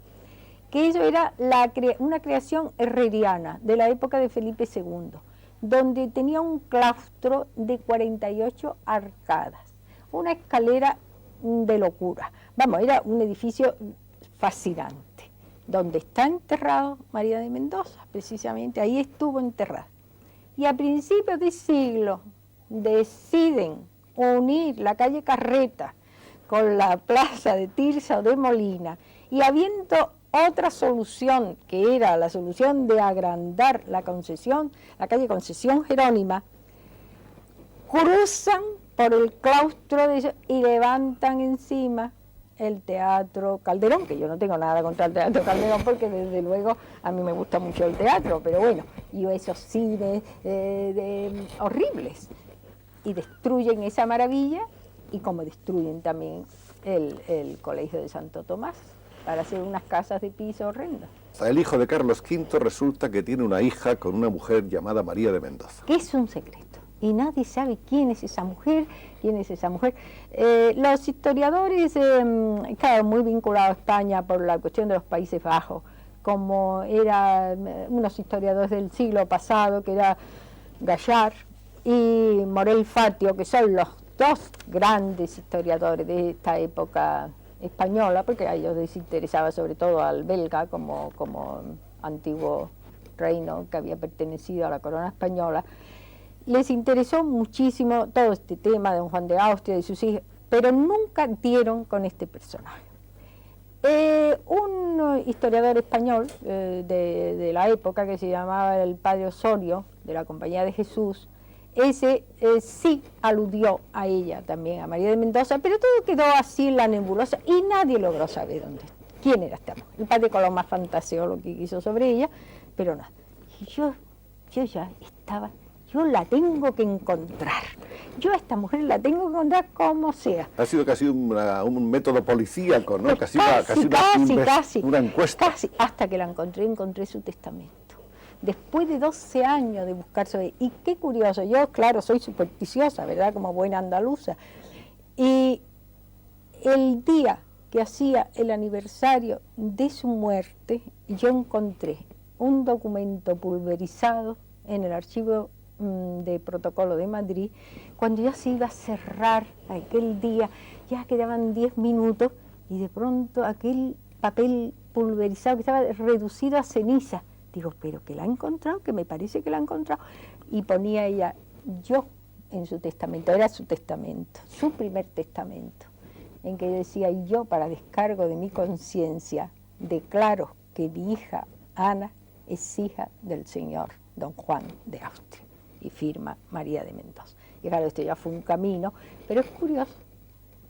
B: que eso era una creación herreriana de la época de Felipe II, donde tenía un claustro de 48 arcadas, una escalera de locura. Vamos, era un edificio fascinante, donde está enterrado María de Mendoza, precisamente, ahí estuvo enterrada. Y a principios de siglo deciden unir la calle Carreta con la plaza de Tirso de Molina, y habiendo otra solución, que era la solución de agrandar la concesión, la calle Concesión Jerónima, cruzan por el claustro de ellos y levantan encima el Teatro Calderón, que yo no tengo nada contra el Teatro Calderón porque desde luego a mí me gusta mucho el teatro, pero bueno, y esos cines horribles, y destruyen esa maravilla, y como destruyen también el Colegio de Santo Tomás, para hacer unas casas de piso horrendas.
A: El hijo de Carlos V resulta que tiene una hija con una mujer llamada María de Mendoza.
B: Que es un secreto. Y nadie sabe quién es esa mujer, los historiadores, claro, muy vinculados a España por la cuestión de los Países Bajos, como eran unos historiadores del siglo pasado, que era Gallard y Morel Fatio, que son los dos grandes historiadores de esta época española, porque a ellos les interesaba sobre todo al belga como antiguo reino que había pertenecido a la corona española. Les interesó muchísimo todo este tema de don Juan de Austria, de sus hijos, pero nunca dieron con este personaje. Un historiador español de la época, que se llamaba el padre Osorio, de la Compañía de Jesús, ese sí aludió a ella también, a María de Mendoza, pero todo quedó así en la nebulosa y nadie logró saber quién era esta mujer. El padre Colón más fantaseó lo que quiso sobre ella, pero nada. Y yo ya estaba... Yo la tengo que encontrar. Yo a esta mujer la tengo que encontrar como sea.
A: Ha sido casi un método policíaco, ¿no? Casi una encuesta.
B: Casi, hasta que la encontré su testamento. Después de 12 años de buscar sobre... Y qué curioso, yo, claro, soy supersticiosa, ¿verdad? Como buena andaluza. Y el día que hacía el aniversario de su muerte, yo encontré un documento pulverizado en el archivo de protocolo de Madrid, cuando ya se iba a cerrar aquel día, ya quedaban 10 minutos y de pronto aquel papel pulverizado que estaba reducido a ceniza, digo, pero que la ha encontrado, que me parece que la ha encontrado, y ponía ella, yo, en su testamento, era su testamento, su primer testamento, en que decía, y yo para descargo de mi conciencia declaro que mi hija Ana es hija del señor don Juan de Austria. Y firma María de Mendoza. Y claro, esto ya fue un camino, pero es curioso.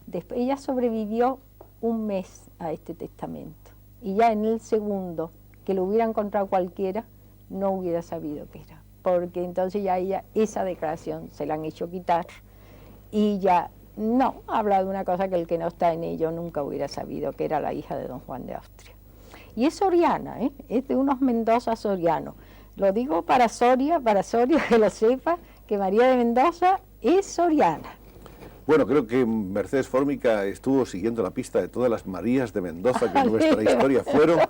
B: Después, ella sobrevivió un mes a este testamento. Y ya en el segundo, que lo hubiera encontrado cualquiera, no hubiera sabido qué era. Porque entonces ya ella, esa declaración se la han hecho quitar. Y ya no, habla de una cosa que el que no está en ello nunca hubiera sabido, que era la hija de don Juan de Austria. Y es soriana, es de unos Mendoza sorianos. Lo digo para Soria, que lo sepa, que María de Mendoza es soriana.
A: Bueno, creo que Mercedes Fórmica estuvo siguiendo la pista de todas las Marías de Mendoza que en nuestra historia fueron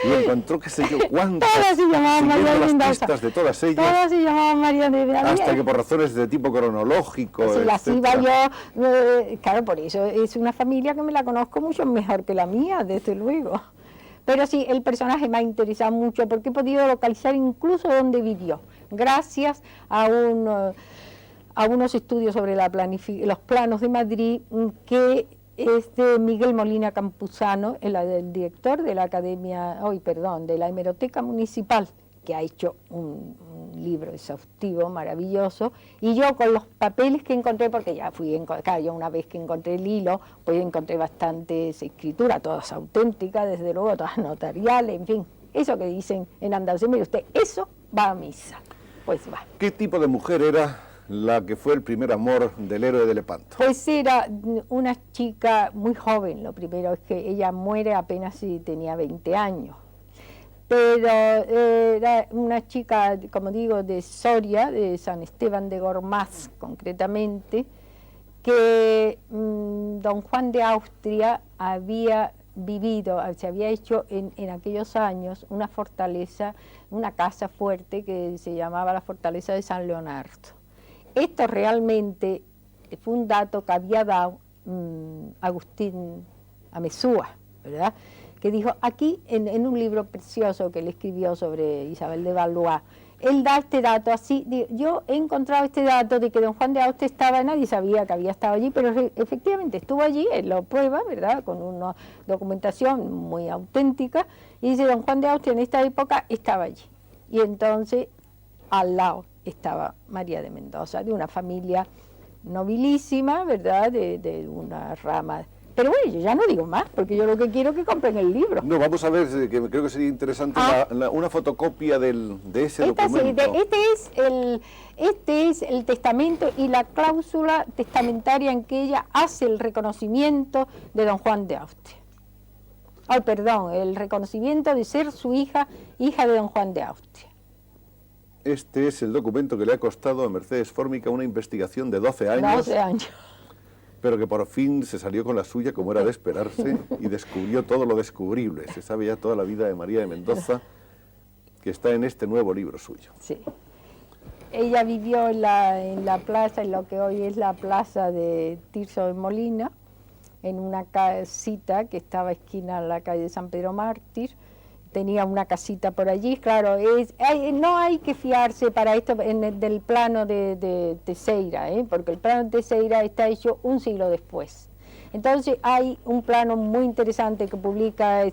A: y encontró qué sé yo cuántas,
B: todas se llamaban María de
A: las
B: Mendoza.
A: pistas de todas ellas.
B: Todas se llamaban María de Mendoza.
A: Hasta que por razones de tipo cronológico,
B: si las iba
A: etcétera.
B: yo, claro, por eso es una familia que me la conozco mucho mejor que la mía, desde luego. Pero sí, el personaje me ha interesado mucho porque he podido localizar incluso dónde vivió, gracias a unos estudios sobre los planos de Madrid que es de Miguel Molina Campuzano, el director de la de la Hemeroteca Municipal, que ha hecho un libro exhaustivo, maravilloso, y yo con los papeles que encontré, porque ya yo una vez que encontré el hilo, pues encontré bastantes escrituras, todas auténticas, desde luego, todas notariales, en fin, eso que dicen en Andalucía, mire usted, eso va a misa, pues va.
A: ¿Qué tipo de mujer era la que fue el primer amor del héroe de Lepanto?
B: Pues era una chica muy joven, lo primero es que ella muere apenas si tenía 20 años. Pero era una chica, como digo, de Soria, de San Esteban de Gormaz concretamente, que don Juan de Austria había vivido, se había hecho en aquellos años una fortaleza, una casa fuerte que se llamaba la Fortaleza de San Leonardo. Esto realmente fue un dato que había dado Agustín Amezúa, ¿verdad?, que dijo aquí en un libro precioso que él escribió sobre Isabel de Valois, él da este dato así, yo he encontrado este dato de que don Juan de Austria estaba, nadie sabía que había estado allí, pero efectivamente estuvo allí, él lo prueba, ¿verdad?, con una documentación muy auténtica, y dice don Juan de Austria en esta época estaba allí, y entonces al lado estaba María de Mendoza, de una familia nobilísima, ¿verdad?, de una rama. Pero bueno, yo ya no digo más, porque yo lo que quiero es que compren el libro.
A: No, vamos a ver, que creo que sería interesante una fotocopia de ese
B: Esta
A: documento.
B: Este es el testamento y la cláusula testamentaria en que ella hace el reconocimiento de don Juan de Austria. Ay, perdón, el reconocimiento de ser su hija de don Juan de Austria.
A: Este es el documento que le ha costado a Mercedes Fórmica una investigación de 12 años.
B: 12 años.
A: Pero que por fin se salió con la suya, como era de esperarse, y descubrió todo lo descubrible. Se sabe ya toda la vida de María de Mendoza, que está en este nuevo libro suyo.
B: Sí. Ella vivió en la plaza, en lo que hoy es la plaza de Tirso de Molina, en una casita que estaba esquina a la calle de San Pedro Mártir. Tenía una casita por allí, claro, no hay que fiarse para esto del plano de Teixeira, porque el plano de Teixeira está hecho un siglo después. Entonces hay un plano muy interesante que publica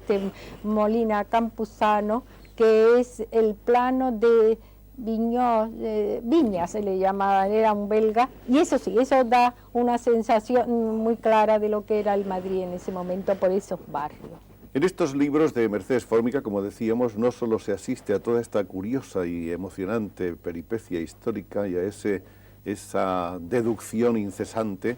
B: Molina Campuzano, que es el plano de Viña se le llamaba, era un belga, y eso sí, eso da una sensación muy clara de lo que era el Madrid en ese momento por esos barrios.
A: En estos libros de Mercedes Fórmica, como decíamos, no solo se asiste a toda esta curiosa y emocionante peripecia histórica y a esa deducción incesante,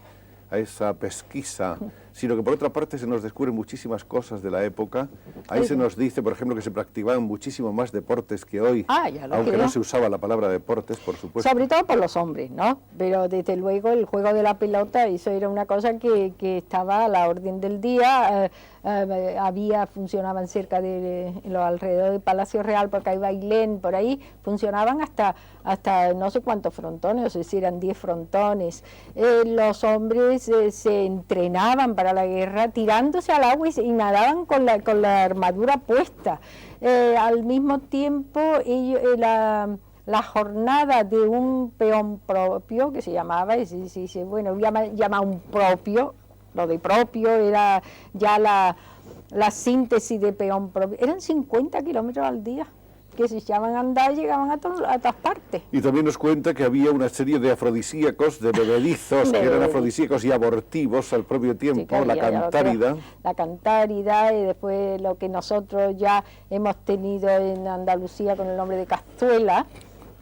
A: a esa pesquisa, sino que por otra parte se nos descubren muchísimas cosas de la época. Ahí se nos dice, por ejemplo, que se practicaban muchísimo más deportes que hoy, aunque no se usaba la palabra deportes, por supuesto.
B: Sobre todo por los hombres, ¿no? Pero desde luego el juego de la pelota, eso era una cosa que estaba a la orden del día. Funcionaban cerca de los alrededor del Palacio Real, porque hay Bailén, por ahí, funcionaban hasta no sé cuántos frontones, no sé si eran 10 frontones. Los hombres se entrenaban para la guerra tirándose al agua y nadaban con la armadura puesta. Al mismo tiempo, la jornada de un peón propio, que se llamaba, llama un propio. Lo de propio era ya la síntesis de peón propio. Eran 50 kilómetros al día que se echaban a andar y llegaban a todas partes.
A: Y también nos cuenta que había una serie de afrodisíacos, de bebedizos, que eran afrodisíacos y abortivos al propio tiempo, sí, la cantárida.
B: La cantárida, y después lo que nosotros ya hemos tenido en Andalucía con el nombre de cazuela,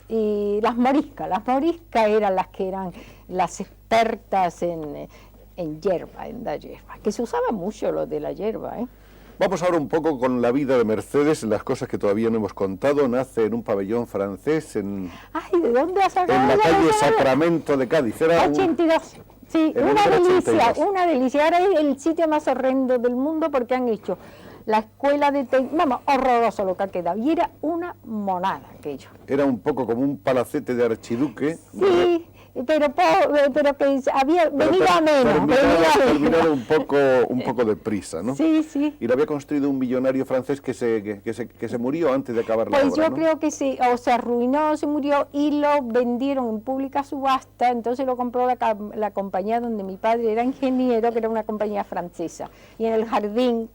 B: y las moriscas. Las moriscas eran las que eran las expertas en hierba, en la hierba, que se usaba mucho lo de la hierba,
A: Vamos ahora un poco con la vida de Mercedes, las cosas que todavía no hemos contado. Nace en un pabellón francés
B: ¿de dónde has sacado?
A: En la calle Sacramento de Cádiz. Era
B: 82. Sí, una delicia. Ahora es el sitio más horrendo del mundo porque han hecho la escuela de horroroso lo que ha quedado. Y era una monada aquello.
A: Era un poco como un palacete de archiduque.
B: Sí. Pero que había venido a menos.
A: Terminaron un poco deprisa, ¿no?
B: Sí, sí.
A: Y lo había construido un millonario francés que se murió antes de acabar la obra,
B: Pues yo creo que sí, o se arruinó, se murió y lo vendieron en pública subasta, entonces lo compró la compañía donde mi padre era ingeniero, que era una compañía francesa. Y en el jardín,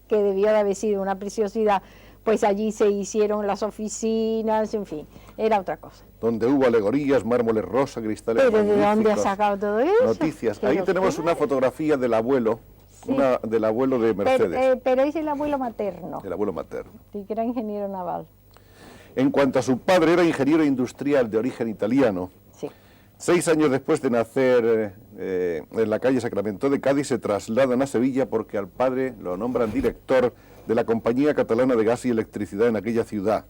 B: que debió de haber sido una preciosidad, pues allí se hicieron las oficinas, en fin, era otra cosa.
A: Donde hubo alegorías, mármoles rosa, cristales
B: magníficos. ¿Pero de dónde ha sacado todo eso?
A: Noticias. Ahí tenemos una fotografía del abuelo, sí, del abuelo de Mercedes.
B: Pero es el abuelo materno.
A: El abuelo materno.
B: Sí, que era ingeniero naval.
A: En cuanto a su padre, era ingeniero industrial de origen italiano.
B: Sí.
A: 6 años después de nacer en la calle Sacramento de Cádiz, se trasladan a Sevilla porque al padre lo nombran director de la Compañía Catalana de Gas y Electricidad en aquella ciudad,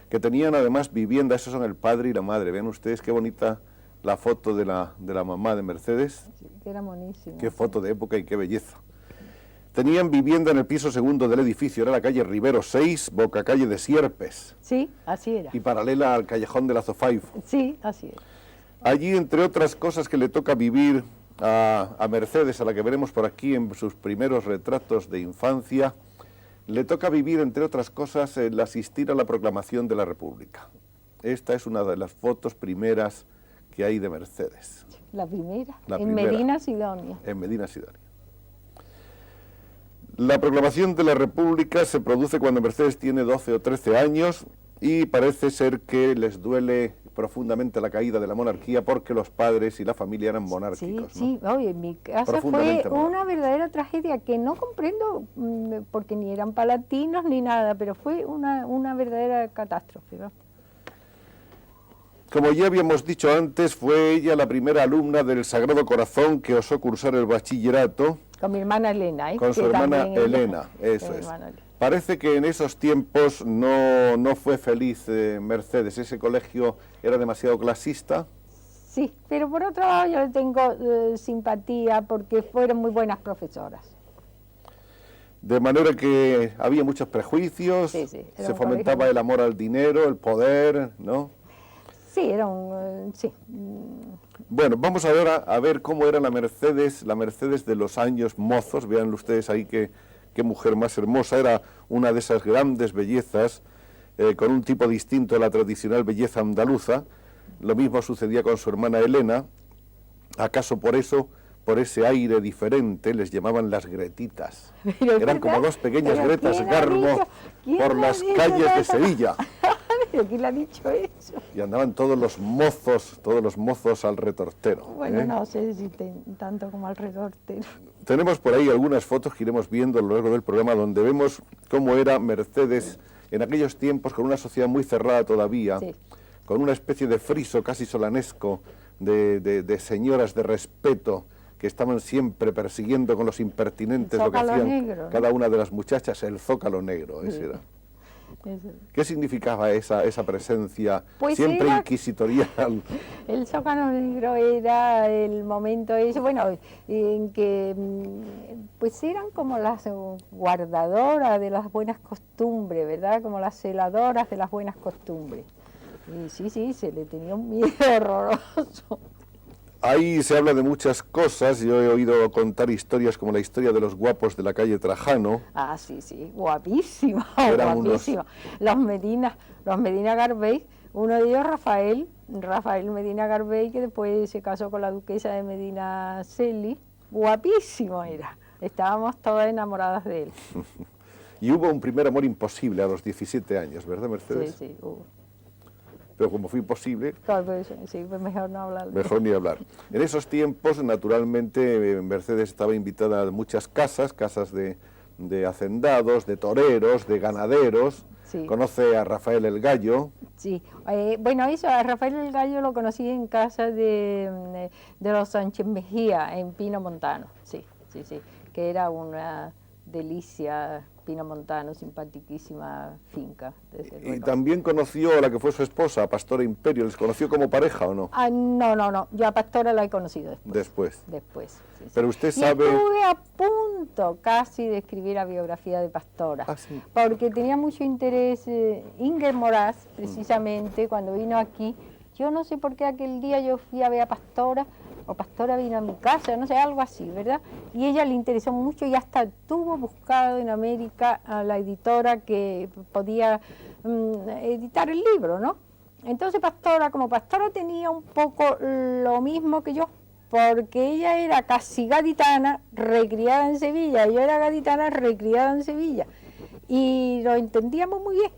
A: que tenían además vivienda. Esos son el padre y la madre. Ven ustedes qué bonita la foto de la mamá de Mercedes.
B: Sí, que era buenísima.
A: Qué foto de época y qué belleza. Tenían vivienda en el piso segundo del edificio, era la calle Rivero 6, boca calle de Sierpes.
B: Sí, así era.
A: Y paralela al callejón de la Zofaifo.
B: Sí, así era.
A: Allí, entre otras cosas que le toca vivir a Mercedes, a la que veremos por aquí en sus primeros retratos de infancia, le toca vivir, entre otras cosas, el asistir a la proclamación de la República. Esta es una de las fotos primeras que hay de Mercedes.
B: La primera, en Medina Sidonia.
A: En Medina Sidonia. La proclamación de la República se produce cuando Mercedes tiene 12 o 13 años y parece ser que les duele profundamente la caída de la monarquía porque los padres y la familia eran monárquicos.
B: Sí,
A: ¿no?
B: oye, en mi casa fue
A: Profundamente
B: una verdadera tragedia que no comprendo porque ni eran palatinos ni nada, pero fue una verdadera catástrofe, ¿no?
A: Como ya habíamos dicho antes, fue ella la primera alumna del Sagrado Corazón que osó cursar el bachillerato.
B: Con mi hermana Elena,
A: Con su hermana Elena, eso es. Parece que en esos tiempos no fue feliz Mercedes, ese colegio era demasiado clasista.
B: Sí, pero por otro lado yo le tengo simpatía porque fueron muy buenas profesoras.
A: De manera que había muchos prejuicios, se fomentaba el amor al dinero, el poder, ¿no?
B: Sí, sí.
A: Bueno, vamos ahora a ver cómo era la Mercedes de los años mozos. Vean ustedes ahí qué mujer más hermosa. Era una de esas grandes bellezas, con un tipo distinto de la tradicional belleza andaluza. Lo mismo sucedía con su hermana Elena. ¿Acaso por eso, por ese aire diferente, les llamaban las Gretitas? Eran como dos pequeñas Gretas Garbo por las calles de Sevilla.
B: ¿Quién le ha dicho eso?
A: Y andaban todos los mozos al retortero.
B: Bueno, no sé si tanto como al retortero.
A: Tenemos por ahí algunas fotos que iremos viendo a lo largo del programa donde vemos cómo era Mercedes en aquellos tiempos, con una sociedad muy cerrada todavía, sí, con una especie de friso casi solanesco de señoras de respeto que estaban siempre persiguiendo con los impertinentes lo que hacían negro, ¿no? Cada una de las muchachas, el zócalo negro, ese era. ¿Qué significaba esa presencia pues siempre inquisitorial?
B: El Zócalo Negro era el momento ese, bueno, en que pues eran como las guardadoras de las buenas costumbres, ¿verdad? Como las celadoras de las buenas costumbres. Y sí, se le tenía un miedo horroroso.
A: Ahí se habla de muchas cosas. Yo he oído contar historias como la historia de los guapos de la calle Trajano.
B: Ah, sí, guapísimo, guapísimo. Los Medina Garbey, uno de ellos Rafael Medina Garbey, que después se casó con la duquesa de Medina Celi. Guapísimo era. Estábamos todas enamoradas de él.
A: Y hubo un primer amor imposible a los 17 años, ¿verdad, Mercedes?
B: Sí, hubo.
A: Pero como fue imposible,
B: sí, pues mejor no hablar.
A: Mejor ni hablar. En esos tiempos, naturalmente, Mercedes estaba invitada a muchas casas de hacendados, de toreros, de ganaderos. Sí. Conoce a Rafael el Gallo.
B: Sí, bueno, a Rafael el Gallo lo conocí en casa de los Sánchez Mejía, en Pino Montano, sí, que era una delicia. Pino Montano, simpaticísima finca.
A: Y también conoció a la que fue su esposa, a Pastora Imperio. ¿Les conoció como pareja o no?
B: Ah, no, yo a Pastora la he conocido después. Sí.
A: Pero usted sabe...
B: Estuve a punto casi de escribir la biografía de Pastora, porque tenía mucho interés Inger Moraz, precisamente, cuando vino aquí. Yo no sé por qué aquel día yo fui a ver a Pastora, o Pastora vino a mi casa, no sé, algo así, ¿verdad? Y ella le interesó mucho y hasta tuvo buscado en América a la editora que podía editar el libro, ¿no? Entonces como Pastora tenía un poco lo mismo que yo, porque ella era casi gaditana, recriada en Sevilla, y yo era gaditana, recriada en Sevilla, y lo entendíamos muy bien.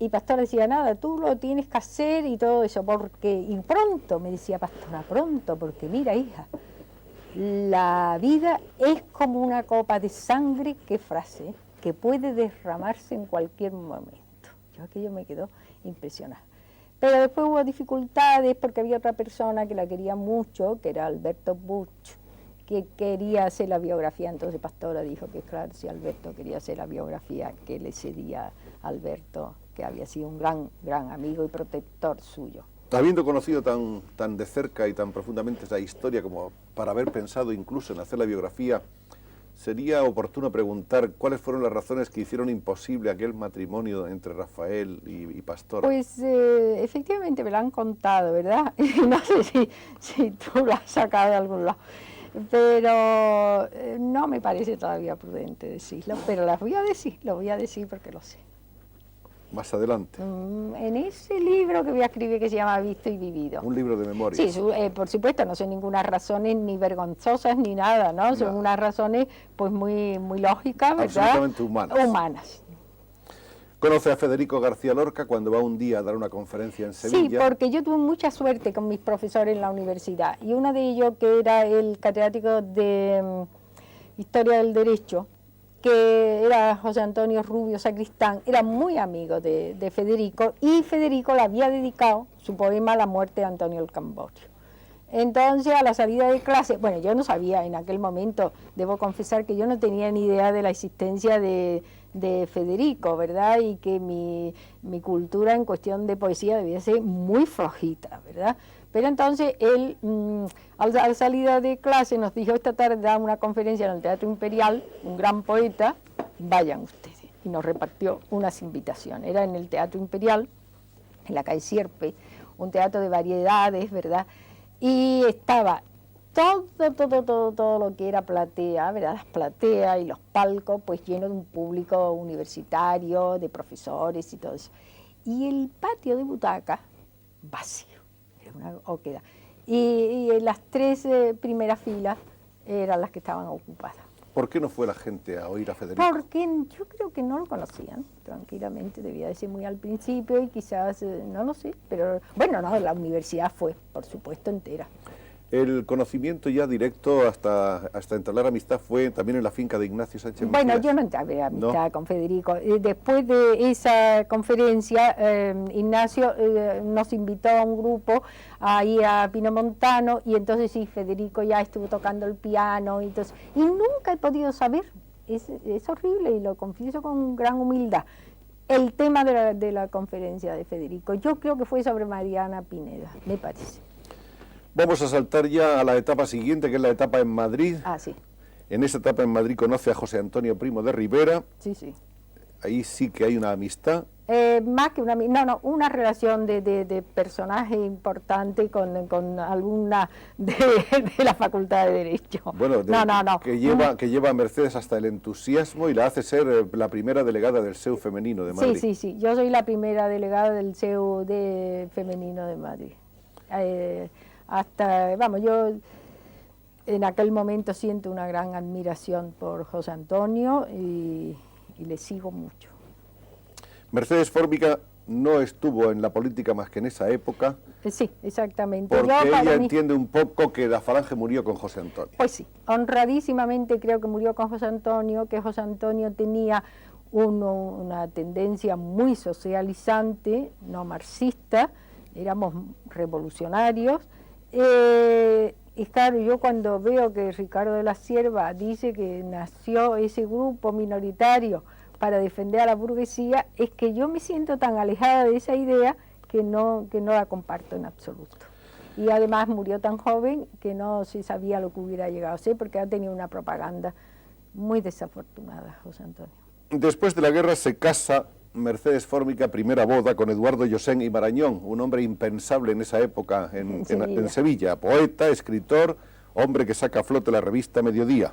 B: Y Pastora decía, nada, tú lo tienes que hacer y todo eso, y pronto, me decía Pastora, pronto, porque mira, hija, la vida es como una copa de sangre, qué frase, que puede derramarse en cualquier momento. Aquello me quedó impresionada. Pero después hubo dificultades porque había otra persona que la quería mucho, que era Alberto Buch, que quería hacer la biografía. Entonces Pastora dijo que claro, si Alberto quería hacer la biografía, que le cedía a Alberto, que había sido un gran amigo y protector suyo.
A: Habiendo conocido tan de cerca y tan profundamente esa historia como para haber pensado incluso en hacer la biografía, sería oportuno preguntar cuáles fueron las razones que hicieron imposible aquel matrimonio entre Rafael y Pastora.
B: Pues efectivamente me lo han contado, ¿verdad? No sé si tú lo has sacado de algún lado, pero no me parece todavía prudente decirlo, pero lo voy a decir porque lo sé.
A: Más adelante.
B: En ese libro que voy a escribir que se llama Visto y Vivido.
A: Un libro de memoria.
B: Sí, por supuesto, no son ninguna razones ni vergonzosas ni nada, ¿no? Son unas razones pues muy lógicas, ¿verdad?
A: Absolutamente humanas.
B: Humanas.
A: Conoce a Federico García Lorca cuando va un día a dar una conferencia en
B: Sí,
A: Sevilla.
B: porque yo tuve mucha suerte con mis profesores en la universidad, y uno de ellos, que era el catedrático de Historia del Derecho, que era José Antonio Rubio Sacristán, era muy amigo de Federico, y Federico le había dedicado su poema La muerte de Antonio el Camborio. Entonces, a la salida de clase, bueno, yo no sabía en aquel momento, debo confesar que yo no tenía ni idea de la existencia de Federico, ¿verdad? Y que mi cultura en cuestión de poesía debía ser muy flojita, ¿verdad? Pero entonces él, a la salida de clase, nos dijo: esta tarde da una conferencia en el Teatro Imperial, un gran poeta, vayan ustedes. Y nos repartió unas invitaciones. Era en el Teatro Imperial, en la calle Sierpe, un teatro de variedades, ¿verdad? Y estaba todo lo que era platea, ¿verdad? Las plateas y los palcos, pues llenos de un público universitario, de profesores y todo eso. Y el patio de butacas, vacío, era una oquedad. Y las tres primeras filas eran las que estaban ocupadas.
A: ¿Por qué no fue la gente a oír a Federico?
B: Porque yo creo que no lo conocían, tranquilamente, debía de ser muy al principio, y quizás, no lo sé, pero bueno, no, la universidad fue, por supuesto, entera.
A: El conocimiento ya directo hasta entablar amistad fue también en la finca de Ignacio Sánchez Macías.
B: Bueno, yo no entablé amistad con Federico. Después de esa conferencia, Ignacio nos invitó a un grupo a ir a Pinomontano, y entonces sí, Federico ya estuvo tocando el piano, y nunca he podido saber, es horrible, y lo confieso con gran humildad, el tema de la conferencia de Federico. Yo creo que fue sobre Mariana Pineda, me parece.
A: Vamos a saltar ya a la etapa siguiente, que es la etapa en Madrid.
B: Ah, sí.
A: En esa etapa en Madrid conoce a José Antonio Primo de Rivera.
B: Sí, sí.
A: Ahí sí que hay una amistad.
B: Más que una relación de personaje importante con alguna de la Facultad de Derecho.
A: Bueno, que lleva a Mercedes hasta el entusiasmo y la hace ser la primera delegada del SEU femenino de Madrid.
B: Sí, yo soy la primera delegada del SEU femenino de Madrid. Yo en aquel momento siento una gran admiración por José Antonio, y le sigo mucho.
A: Mercedes Fórmica no estuvo en la política más que en esa época.
B: Sí, exactamente.
A: Porque ella entiende un poco que la Falange murió con José Antonio.
B: Pues sí, honradísimamente creo que murió con José Antonio, que José Antonio tenía una tendencia muy socializante, no marxista, éramos revolucionarios. Y claro, yo cuando veo que Ricardo de la Cierva dice que nació ese grupo minoritario para defender a la burguesía, es que yo me siento tan alejada de esa idea que no la comparto en absoluto. Y además murió tan joven que no se sabía lo que hubiera llegado a ser, porque ha tenido una propaganda muy desafortunada, José Antonio.
A: Después de la guerra se casa Mercedes Fórmica, primera boda, con Eduardo Llosén y Marañón, un hombre impensable en esa época en Sevilla, poeta, escritor, hombre que saca a flote la revista Mediodía.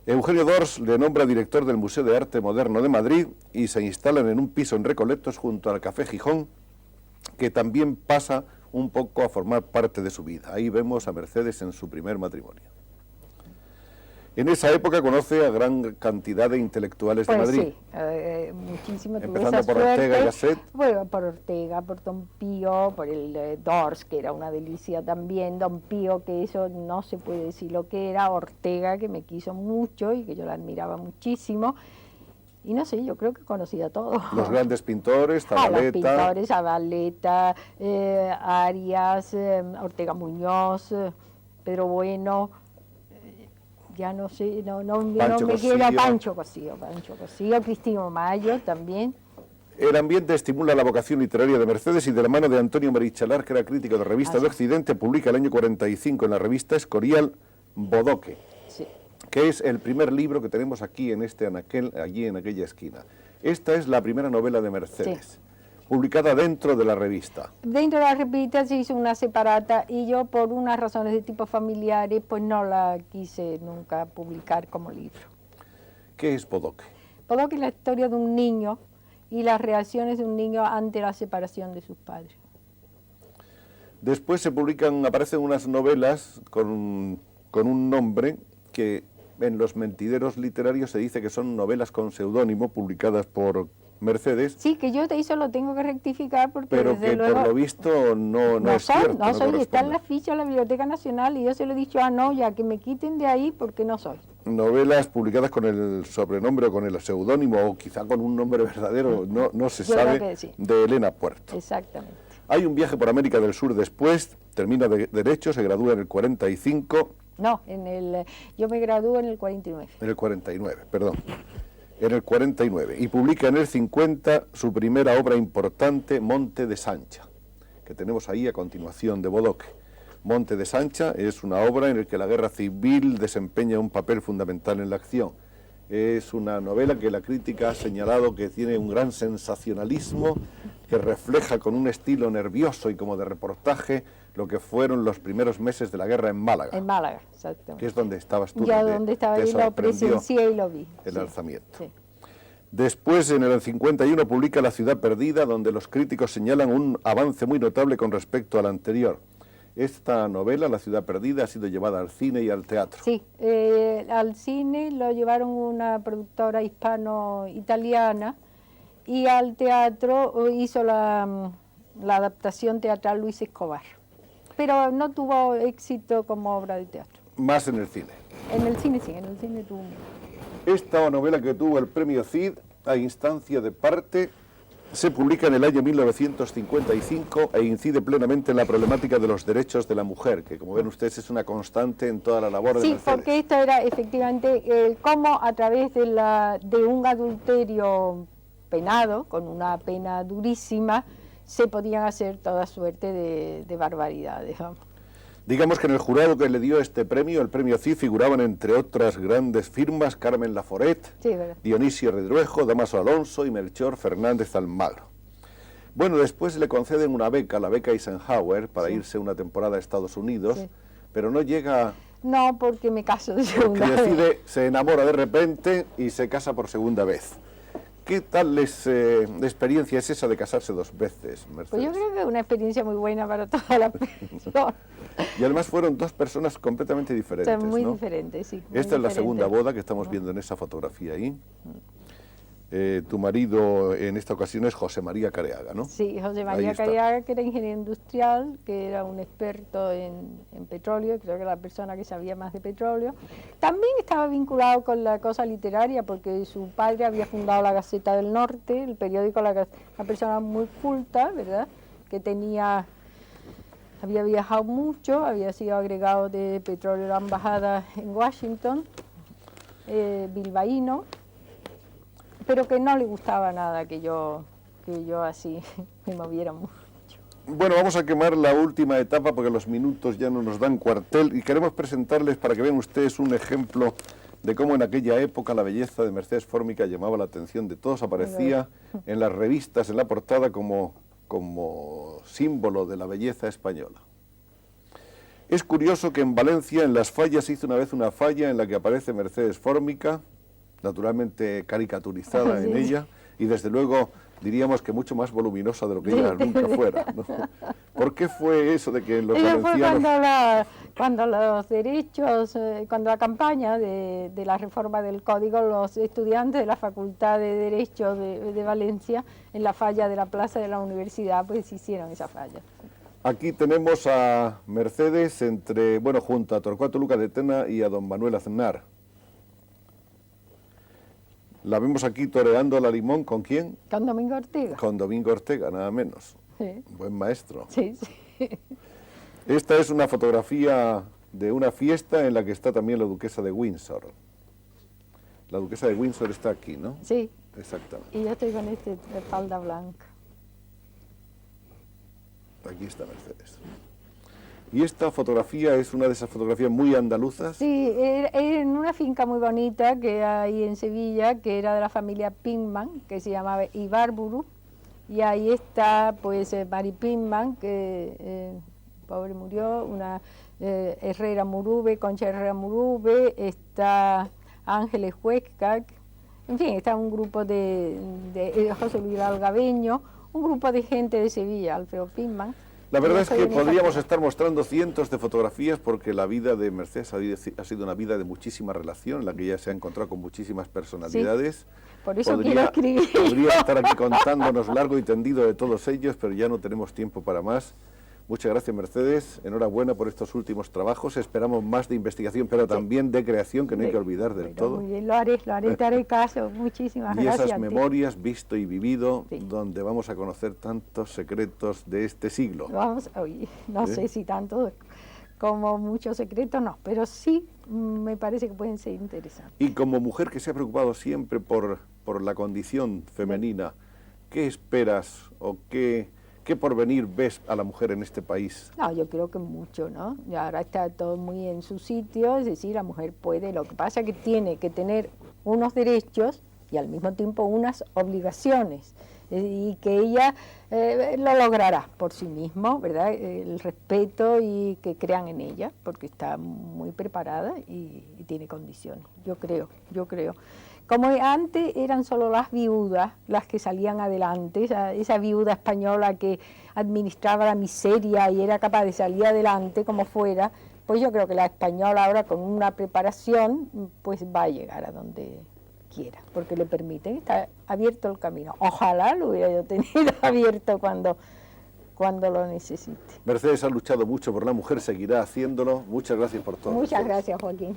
A: Eugenio Dors le nombra director del Museo de Arte Moderno de Madrid y se instalan en un piso en Recoletos junto al Café Gijón, que también pasa un poco a formar parte de su vida. Ahí vemos a Mercedes en su primer matrimonio. En esa época conoce a gran cantidad de intelectuales de Madrid.
B: Sí, muchísimo.
A: Empezando por Ortega y Gasset.
B: Bueno, por Ortega, por Don Pío, por el Dors, que era una delicia también, Don Pío, que eso no se puede decir lo que era, Ortega, que me quiso mucho y que yo la admiraba muchísimo. Y no sé, yo creo que conocía a todos.
A: Los grandes pintores, Zabaleta.
B: Los pintores, Zabaleta, Arias, Ortega Muñoz, Pedro Bueno. Ya no sé, no me quiero, Pancho Cosío, Cristino Mayo también.
A: El ambiente estimula la vocación literaria de Mercedes y de la mano de Antonio Marichalar, que era crítico de Revista de Occidente, publica el año 45 en la revista Escorial Bodoque, que es el primer libro que tenemos aquí en este anaquel, allí en aquella esquina. Esta es la primera novela de Mercedes. Publicada dentro de la revista.
B: Dentro de la revista se hizo una separata y yo, por unas razones de tipo familiares, pues no la quise nunca publicar como libro.
A: ¿Qué es Bodoque?
B: Bodoque es la historia de un niño y las reacciones de un niño ante la separación de sus padres.
A: Después aparecen unas novelas con un nombre que en los mentideros literarios se dice que son novelas con seudónimo publicadas por Mercedes,
B: Sí, que yo eso lo tengo que rectificar porque
A: pero
B: desde
A: que
B: luego
A: por lo visto no es
B: soy,
A: cierto,
B: no soy, está en
A: corresponde.
B: la ficha de la Biblioteca Nacional y yo se lo he dicho a Noya que me quiten de ahí porque no soy.
A: Novelas publicadas con el sobrenombre o con el seudónimo o quizá con un nombre verdadero, no se
B: Yo creo
A: sabe,
B: que sí.
A: de Elena Puerto.
B: Exactamente.
A: Hay un viaje por América del Sur después, termina de Derecho, se gradúa en el 45,
B: No, yo me gradúo en el 49.
A: en el 49, perdón, en el 49, y publica en el 50 su primera obra importante, Monte de Sancha, que tenemos ahí a continuación de Bodoque. Monte de Sancha es una obra en la que la guerra civil desempeña un papel fundamental en la acción. Es una novela que la crítica ha señalado que tiene un gran sensacionalismo, que refleja con un estilo nervioso y como de reportaje lo que fueron los primeros meses de la guerra en Málaga.
B: En Málaga, exactamente.
A: Que es donde estabas tú.
B: Ya donde estaba
A: te
B: ahí lo
A: sorprendió
B: presencié y lo vi.
A: el
B: Sí,
A: alzamiento.
B: sí.
A: Después, en el 51, publica La ciudad perdida, donde los críticos señalan un avance muy notable con respecto al anterior. Esta novela, La ciudad perdida, ha sido llevada al cine y al teatro.
B: Sí, al cine lo llevaron una productora hispano-italiana y al teatro hizo la adaptación teatral Luis Escobar, pero no tuvo éxito como obra de teatro.
A: Más en el cine.
B: En el cine sí, en el cine tuvo.
A: Esta novela que tuvo el premio Cid, a instancia de Parte, se publica en el año 1955 e incide plenamente en la problemática de los derechos de la mujer, que como ven ustedes es una constante en toda la labor de
B: Sí,
A: Mercedes.
B: porque esto era efectivamente cómo a través de un adulterio penado, con una pena durísima, se podían hacer toda suerte de barbaridades. Vamos.
A: Digamos que en el jurado que le dio este premio, el premio Cid, figuraban entre otras grandes firmas Carmen Laforet,
B: Sí, ¿verdad?
A: Dionisio Redruejo, Damaso Alonso y Melchor Fernández Almagro. Bueno, después le conceden una beca, la beca Eisenhower, para irse una temporada a Estados Unidos,
B: Sí.
A: pero no llega,
B: No, porque me caso de
A: porque
B: segunda vez.
A: decide, se enamora de repente y se casa por segunda vez. ¿Qué tal experiencia es esa de casarse dos veces, Mercedes?
B: Pues yo creo que es una experiencia muy buena para toda la persona.
A: Y además fueron dos personas completamente diferentes,
B: Muy
A: ¿no?
B: diferentes, sí. muy
A: Esta es la
B: diferentes.
A: segunda boda que estamos viendo en esa fotografía ahí. Tu marido en esta ocasión es José María Careaga, ¿no?
B: Sí, José
A: Ahí
B: María
A: está.
B: Careaga, que era ingeniero industrial, que era un experto en petróleo, creo que era la persona que sabía más de petróleo. También estaba vinculado con la cosa literaria, porque su padre había fundado la Gaceta del Norte, el periódico, una persona muy culta, ¿verdad?, que había viajado mucho, había sido agregado de petróleo a la embajada en Washington, bilbaíno, pero que no le gustaba nada que yo así me moviera mucho.
A: Bueno, vamos a quemar la última etapa porque los minutos ya no nos dan cuartel y queremos presentarles para que vean ustedes un ejemplo de cómo en aquella época la belleza de Mercedes Fórmica llamaba la atención de todos, aparecía en las revistas, en la portada como símbolo de la belleza española. Es curioso que en Valencia, en Las Fallas, se hizo una vez una falla en la que aparece Mercedes Fórmica, naturalmente caricaturizada en ella, y desde luego diríamos que mucho más voluminosa de lo que ella nunca fuera, ¿no? ¿Por qué fue eso de que los
B: Ella fue
A: valencianos...
B: cuando los derechos, cuando la campaña de la reforma del Código, los estudiantes de la Facultad de Derecho de Valencia, en la falla de la plaza de la universidad, pues hicieron esa falla.
A: Aquí tenemos a Mercedes junto a Torcuato Luca de Tena y a don Manuel Aznar. La vemos aquí toreando a la Limón, ¿con quién?
B: Con Domingo Ortega.
A: Con Domingo Ortega, nada menos.
B: Sí.
A: Buen maestro.
B: Sí, sí.
A: Esta es una fotografía de una fiesta en la que está también la duquesa de Windsor. La duquesa de Windsor está aquí, ¿no?
B: Sí.
A: Exactamente.
B: Y yo estoy con de falda blanca.
A: Aquí está Mercedes. Y esta fotografía es una de esas fotografías muy andaluzas.
B: Sí, en una finca muy bonita que hay en Sevilla, que era de la familia Pinkman, que se llamaba Ibarburu, y ahí está pues Mari Pinkman, que pobre murió, una Herrera Murube, Concha Herrera Murube, está Ángeles Huesca, en fin, está un grupo de José Luis Algabeño, un grupo de gente de Sevilla, Alfredo Pinkman.
A: La verdad
B: Yo
A: es
B: estoy
A: que
B: en esa
A: podríamos
B: etapa.
A: estar mostrando cientos de fotografías porque la vida de Mercedes ha sido una vida de muchísima relación, en la que ella se ha encontrado con muchísimas personalidades.
B: Por eso quiero escribir.
A: Podría estar aquí contándonos largo y tendido de todos ellos, pero ya no tenemos tiempo para más. Muchas gracias, Mercedes. Enhorabuena por estos últimos trabajos. Esperamos más de investigación, pero también de creación, que no hay que olvidar del
B: Pero
A: todo.
B: muy bien, lo haré, te haré caso. Muchísimas
A: Y
B: gracias.
A: esas
B: a ti.
A: memorias, visto y vivido,
B: Sí.
A: donde vamos a conocer tantos secretos de este siglo.
B: Vamos, oye, no
A: ¿Sí?
B: sé si tanto como muchos secretos, no, pero sí me parece que pueden ser interesantes.
A: Y como mujer que se ha preocupado siempre por la condición femenina, ¿qué esperas o qué porvenir ves a la mujer en este país?
B: No, yo creo que mucho, ¿no? Y ahora está todo muy en su sitio, es decir, la mujer puede, lo que pasa es que tiene que tener unos derechos y al mismo tiempo unas obligaciones, y que ella lo logrará por sí mismo, ¿verdad? El respeto y que crean en ella, porque está muy preparada y tiene condiciones, yo creo. Como antes eran solo las viudas las que salían adelante, esa viuda española que administraba la miseria y era capaz de salir adelante como fuera, pues yo creo que la española ahora con una preparación pues va a llegar a donde quiera, porque le permiten, está abierto el camino. Ojalá lo hubiera yo tenido abierto cuando lo necesite.
A: Mercedes ha luchado mucho por la mujer, seguirá haciéndolo. Muchas gracias por todo.
B: Muchas gracias, Joaquín.